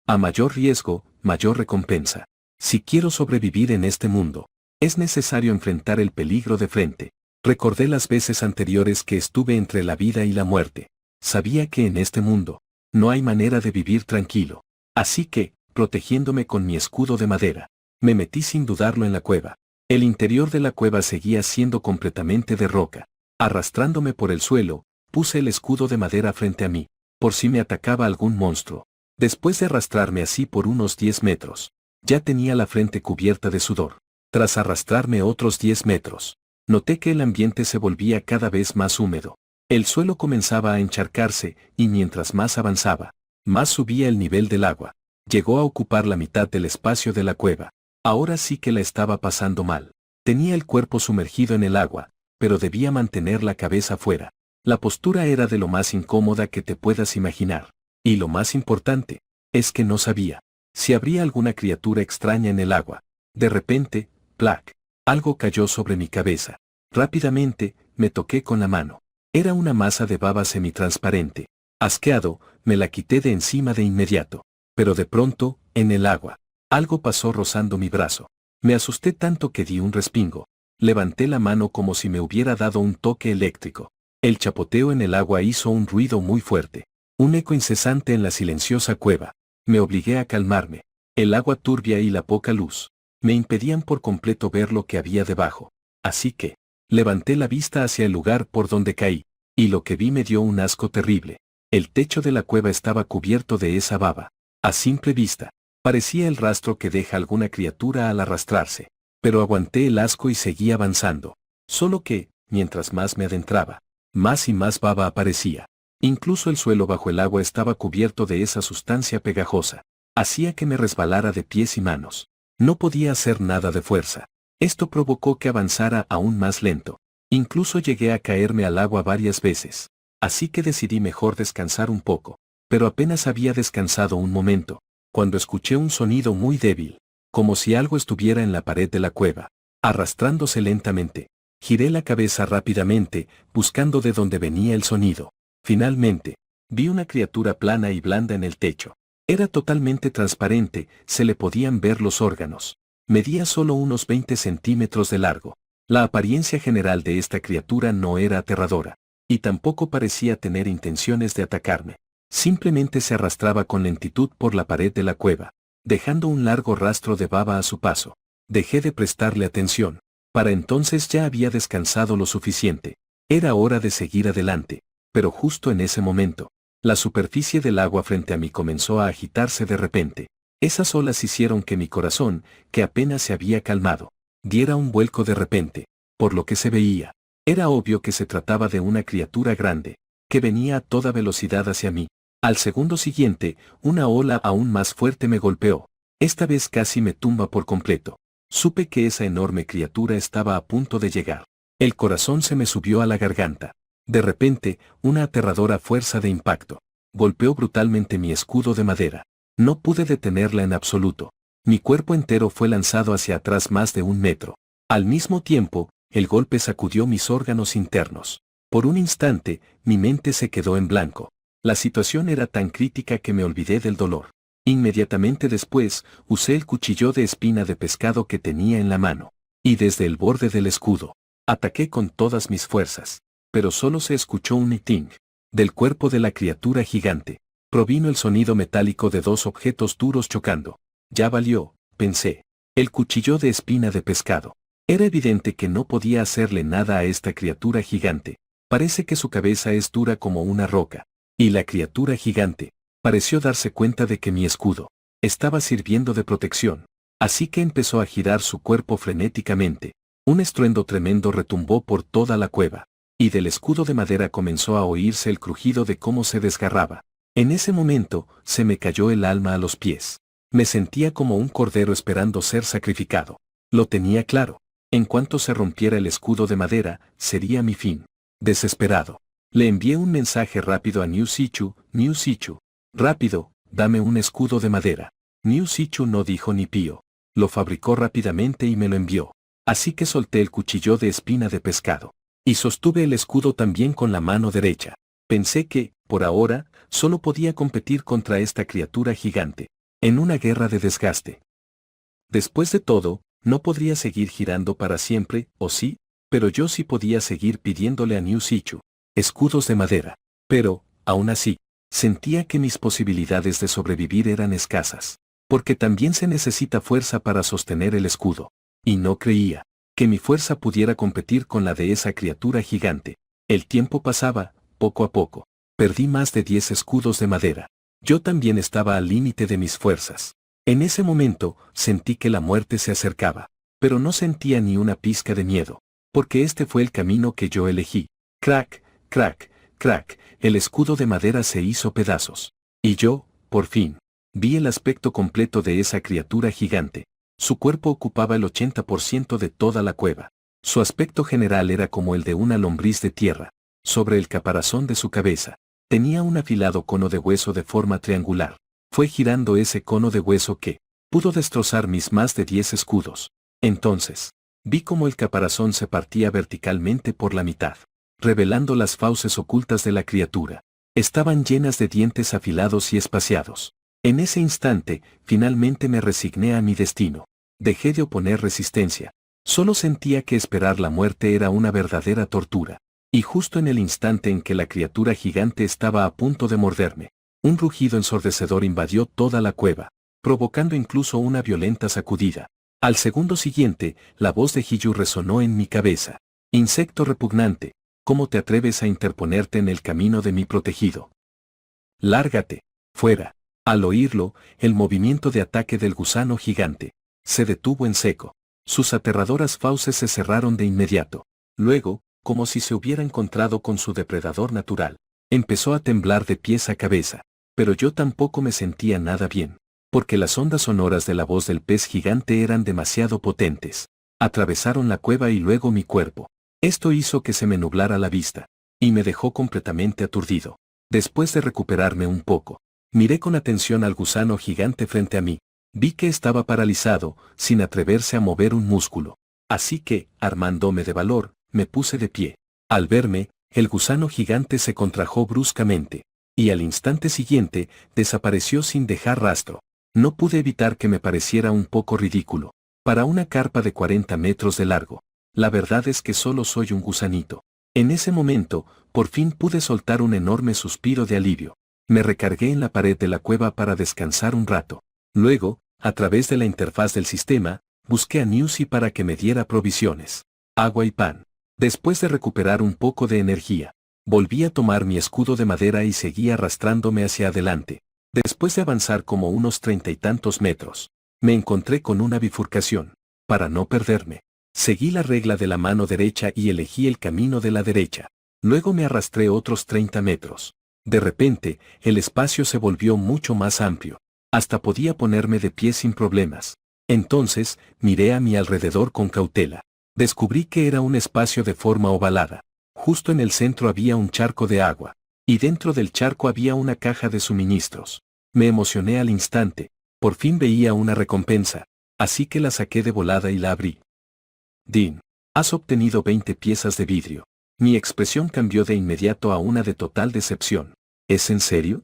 A mayor riesgo, mayor recompensa. Si quiero sobrevivir en este mundo, es necesario enfrentar el peligro de frente. Recordé las veces anteriores que estuve entre la vida y la muerte. Sabía que en este mundo no hay manera de vivir tranquilo. Así que, protegiéndome con mi escudo de madera, me metí sin dudarlo en la cueva. El interior de la cueva seguía siendo completamente de roca. Arrastrándome por el suelo, puse el escudo de madera frente a mí, por si me atacaba algún monstruo. Después de arrastrarme así por unos 10 metros, ya tenía la frente cubierta de sudor. Tras arrastrarme otros 10 metros, noté que el ambiente se volvía cada vez más húmedo. El suelo comenzaba a encharcarse, y mientras más avanzaba, más subía el nivel del agua. Llegó a ocupar la mitad del espacio de la cueva. Ahora sí que la estaba pasando mal. Tenía el cuerpo sumergido en el agua, pero debía mantener la cabeza fuera. La postura era de lo más incómoda que te puedas imaginar. Y lo más importante, es que no sabía si habría alguna criatura extraña en el agua. De repente, ¡plac!, algo cayó sobre mi cabeza. Rápidamente, me toqué con la mano. Era una masa de baba semitransparente. Asqueado, me la quité de encima de inmediato. Pero de pronto, en el agua, algo pasó rozando mi brazo. Me asusté tanto que di un respingo. Levanté la mano como si me hubiera dado un toque eléctrico. El chapoteo en el agua hizo un ruido muy fuerte. Un eco incesante en la silenciosa cueva. Me obligué a calmarme. El agua turbia y la poca luz me impedían por completo ver lo que había debajo. Así que levanté la vista hacia el lugar por donde caí, y lo que vi me dio un asco terrible. El techo de la cueva estaba cubierto de esa baba. A simple vista, parecía el rastro que deja alguna criatura al arrastrarse. Pero aguanté el asco y seguí avanzando. Solo que, mientras más me adentraba, más y más baba aparecía. Incluso el suelo bajo el agua estaba cubierto de esa sustancia pegajosa. Hacía que me resbalara de pies y manos. No podía hacer nada de fuerza. Esto provocó que avanzara aún más lento. Incluso llegué a caerme al agua varias veces. Así que decidí mejor descansar un poco. Pero apenas había descansado un momento, cuando escuché un sonido muy débil, como si algo estuviera en la pared de la cueva, arrastrándose lentamente. Giré la cabeza rápidamente, buscando de dónde venía el sonido. Finalmente, vi una criatura plana y blanda en el techo. Era totalmente transparente, se le podían ver los órganos. Medía solo unos 20 centímetros de largo. La apariencia general de esta criatura no era aterradora, y tampoco parecía tener intenciones de atacarme. Simplemente se arrastraba con lentitud por la pared de la cueva, dejando un largo rastro de baba a su paso. Dejé de prestarle atención. Para entonces ya había descansado lo suficiente. Era hora de seguir adelante, pero justo en ese momento, la superficie del agua frente a mí comenzó a agitarse de repente. Esas olas hicieron que mi corazón, que apenas se había calmado, diera un vuelco de repente. Por lo que se veía, era obvio que se trataba de una criatura grande, que venía a toda velocidad hacia mí. Al segundo siguiente, una ola aún más fuerte me golpeó. Esta vez casi me tumba por completo. Supe que esa enorme criatura estaba a punto de llegar. El corazón se me subió a la garganta. De repente, una aterradora fuerza de impacto golpeó brutalmente mi escudo de madera. No pude detenerla en absoluto. Mi cuerpo entero fue lanzado hacia atrás más de 1 metro. Al mismo tiempo, el golpe sacudió mis órganos internos. Por un instante, mi mente se quedó en blanco. La situación era tan crítica que me olvidé del dolor. Inmediatamente después, usé el cuchillo de espina de pescado que tenía en la mano, y desde el borde del escudo, ataqué con todas mis fuerzas. Pero solo se escuchó un ting. Del cuerpo de la criatura gigante provino el sonido metálico de dos objetos duros chocando. Ya valió, pensé. El cuchillo de espina de pescado. Era evidente que no podía hacerle nada a esta criatura gigante. Parece que su cabeza es dura como una roca. Y la criatura gigante pareció darse cuenta de que mi escudo estaba sirviendo de protección. Así que empezó a girar su cuerpo frenéticamente. Un estruendo tremendo retumbó por toda la cueva. Y del escudo de madera comenzó a oírse el crujido de cómo se desgarraba. En ese momento, se me cayó el alma a los pies. Me sentía como un cordero esperando ser sacrificado. Lo tenía claro. En cuanto se rompiera el escudo de madera, sería mi fin. Desesperado, le envié un mensaje rápido a Niu Sichu. Rápido, dame un escudo de madera. Niu Sichu no dijo ni pío. Lo fabricó rápidamente y me lo envió. Así que solté el cuchillo de espina de pescado. Y sostuve el escudo también con la mano derecha. Pensé que, por ahora, solo podía competir contra esta criatura gigante, en una guerra de desgaste. Después de todo, no podría seguir girando para siempre, ¿o sí? Pero yo sí podía seguir pidiéndole a Niu Sichu escudos de madera. Pero, aún así, sentía que mis posibilidades de sobrevivir eran escasas. Porque también se necesita fuerza para sostener el escudo. Y no creía que mi fuerza pudiera competir con la de esa criatura gigante. El tiempo pasaba, poco a poco. Perdí más de 10 escudos de madera. Yo también estaba al límite de mis fuerzas. En ese momento, sentí que la muerte se acercaba. Pero no sentía ni una pizca de miedo. Porque este fue el camino que yo elegí. Crack, crack, crack, el escudo de madera se hizo pedazos. Y yo, por fin, vi el aspecto completo de esa criatura gigante. Su cuerpo ocupaba el 80% de toda la cueva. Su aspecto general era como el de una lombriz de tierra. Sobre el caparazón de su cabeza, tenía un afilado cono de hueso de forma triangular. Fue girando ese cono de hueso que pudo destrozar mis más de 10 escudos. Entonces, vi cómo el caparazón se partía verticalmente por la mitad. revelando las fauces ocultas de la criatura. Estaban llenas de dientes afilados y espaciados. En ese instante, finalmente me resigné a mi destino. Dejé de oponer resistencia. Solo sentía que esperar la muerte era una verdadera tortura. Y justo en el instante en que la criatura gigante estaba a punto de morderme, un rugido ensordecedor invadió toda la cueva, provocando incluso una violenta sacudida. Al segundo siguiente, la voz de Hiyu resonó en mi cabeza. Insecto repugnante, ¿cómo te atreves a interponerte en el camino de mi protegido? Lárgate, fuera. Al oírlo, el movimiento de ataque del gusano gigante se detuvo en seco. Sus aterradoras fauces se cerraron de inmediato. Luego, como si se hubiera encontrado con su depredador natural, empezó a temblar de pies a cabeza. Pero yo tampoco me sentía nada bien, porque las ondas sonoras de la voz del pez gigante eran demasiado potentes. Atravesaron la cueva y luego mi cuerpo. Esto hizo que se me nublara la vista, y me dejó completamente aturdido. Después de recuperarme un poco, miré con atención al gusano gigante frente a mí. Vi que estaba paralizado, sin atreverse a mover un músculo. Así que, armándome de valor, me puse de pie. Al verme, el gusano gigante se contrajo bruscamente, y al instante siguiente, desapareció sin dejar rastro. No pude evitar que me pareciera un poco ridículo. Para una carpa de 40 metros de largo, la verdad es que solo soy un gusanito. En ese momento, por fin pude soltar un enorme suspiro de alivio. Me recargué en la pared de la cueva para descansar un rato. Luego, a través de la interfaz del sistema, busqué a Newsy para que me diera provisiones, agua y pan. Después de recuperar un poco de energía, volví a tomar mi escudo de madera y seguí arrastrándome hacia adelante. Después de avanzar como unos 30 y tantos metros, me encontré con una bifurcación. Para no perderme, seguí la regla de la mano derecha y elegí el camino de la derecha. Luego me arrastré otros 30 metros. De repente, el espacio se volvió mucho más amplio. Hasta podía ponerme de pie sin problemas. Entonces, miré a mi alrededor con cautela. Descubrí que era un espacio de forma ovalada. Justo en el centro había un charco de agua, y dentro del charco había una caja de suministros. Me emocioné al instante. Por fin veía una recompensa, así que la saqué de volada y la abrí. Dean, has obtenido 20 piezas de vidrio. Mi expresión cambió de inmediato a una de total decepción. ¿Es en serio?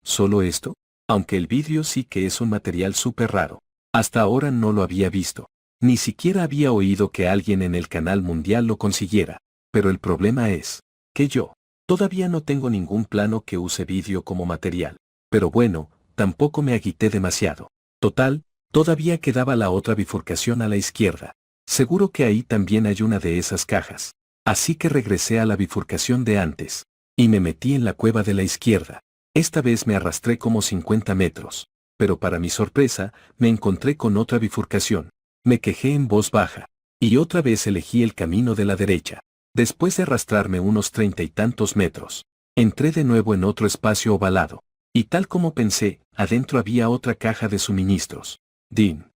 ¿Solo esto? Aunque el vidrio sí que es un material súper raro. Hasta ahora no lo había visto. Ni siquiera había oído que alguien en el canal mundial lo consiguiera. Pero el problema es que yo todavía no tengo ningún plano que use vidrio como material. Pero bueno, tampoco me agité demasiado. Total, todavía quedaba la otra bifurcación a la izquierda. Seguro que ahí también hay una de esas cajas. Así que regresé a la bifurcación de antes, y me metí en la cueva de la izquierda. Esta vez me arrastré como 50 metros. Pero para mi sorpresa, me encontré con otra bifurcación. Me quejé en voz baja. Y otra vez elegí el camino de la derecha. Después de arrastrarme unos 30 y tantos metros, entré de nuevo en otro espacio ovalado. Y tal como pensé, adentro había otra caja de suministros. Dean,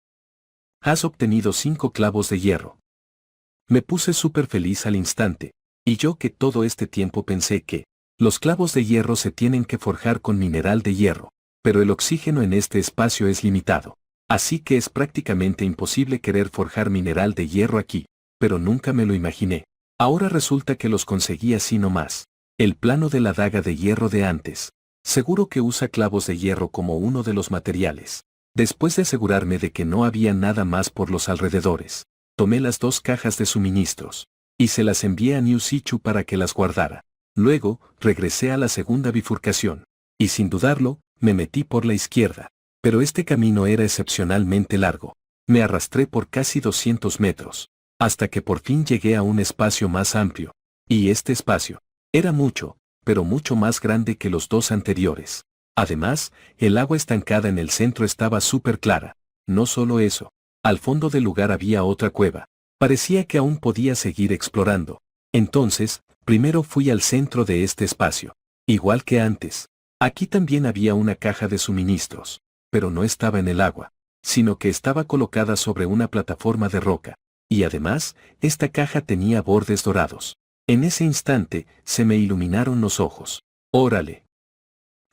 has obtenido 5 clavos de hierro. Me puse súper feliz al instante. Y yo que todo este tiempo pensé que los clavos de hierro se tienen que forjar con mineral de hierro. Pero el oxígeno en este espacio es limitado. Así que es prácticamente imposible querer forjar mineral de hierro aquí. Pero nunca me lo imaginé. Ahora resulta que los conseguí así nomás. El plano de la daga de hierro de antes. Seguro que usa clavos de hierro como uno de los materiales. Después de asegurarme de que no había nada más por los alrededores, tomé las 2 cajas de suministros y se las envié a New Sichu para que las guardara. Luego, regresé a la segunda bifurcación y sin dudarlo, me metí por la izquierda. Pero este camino era excepcionalmente largo. Me arrastré por casi 200 metros, hasta que por fin llegué a un espacio más amplio. Y este espacio era mucho, pero mucho más grande que los 2 anteriores. Además, el agua estancada en el centro estaba súper clara. No solo eso, al fondo del lugar había otra cueva. Parecía que aún podía seguir explorando. Entonces, primero fui al centro de este espacio. Igual que antes. Aquí también había una caja de suministros, pero no estaba en el agua, sino que estaba colocada sobre una plataforma de roca. Y además, esta caja tenía bordes dorados. En ese instante, se me iluminaron los ojos. ¡Órale!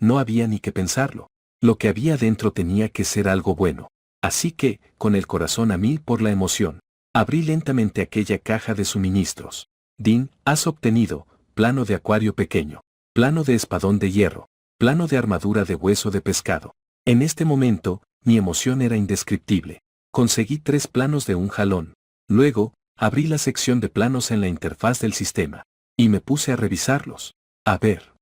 No había ni que pensarlo. Lo que había dentro tenía que ser algo bueno. Así que, con el corazón a 1000 por la emoción, abrí lentamente aquella caja de suministros. Din, has obtenido, plano de acuario pequeño, plano de espadón de hierro, plano de armadura de hueso de pescado. En este momento, mi emoción era indescriptible. Conseguí 3 planos de un jalón. Luego, abrí la sección de planos en la interfaz del sistema. Y me puse a revisarlos. A ver.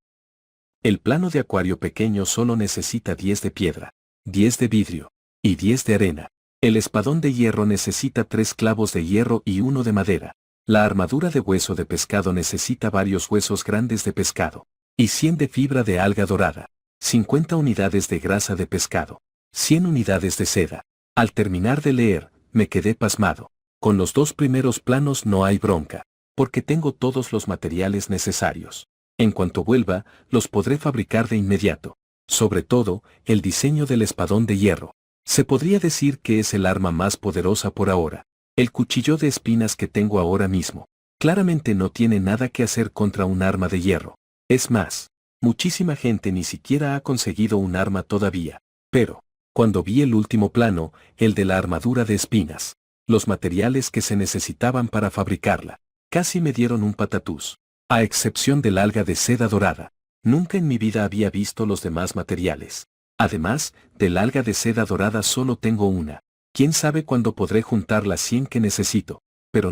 El plano de acuario pequeño solo necesita 10 de piedra, 10 de vidrio y 10 de arena. El espadón de hierro necesita 3 clavos de hierro y 1 de madera. La armadura de hueso de pescado necesita varios huesos grandes de pescado. Y 100 de fibra de alga dorada. 50 unidades de grasa de pescado. 100 unidades de seda. Al terminar de leer, me quedé pasmado. Con los 2 primeros planos no hay bronca, porque tengo todos los materiales necesarios. En cuanto vuelva, los podré fabricar de inmediato. Sobre todo, el diseño del espadón de hierro. Se podría decir que es el arma más poderosa por ahora. El cuchillo de espinas que tengo ahora mismo. Claramente no tiene nada que hacer contra un arma de hierro. Es más, muchísima gente ni siquiera ha conseguido un arma todavía. Pero, cuando vi el último plano, el de la armadura de espinas, los materiales que se necesitaban para fabricarla, casi me dieron un patatús. A excepción del alga de seda dorada, nunca en mi vida había visto los demás materiales. Además, del alga de seda dorada solo tengo una. ¿Quién sabe cuándo podré juntar las 100 que necesito?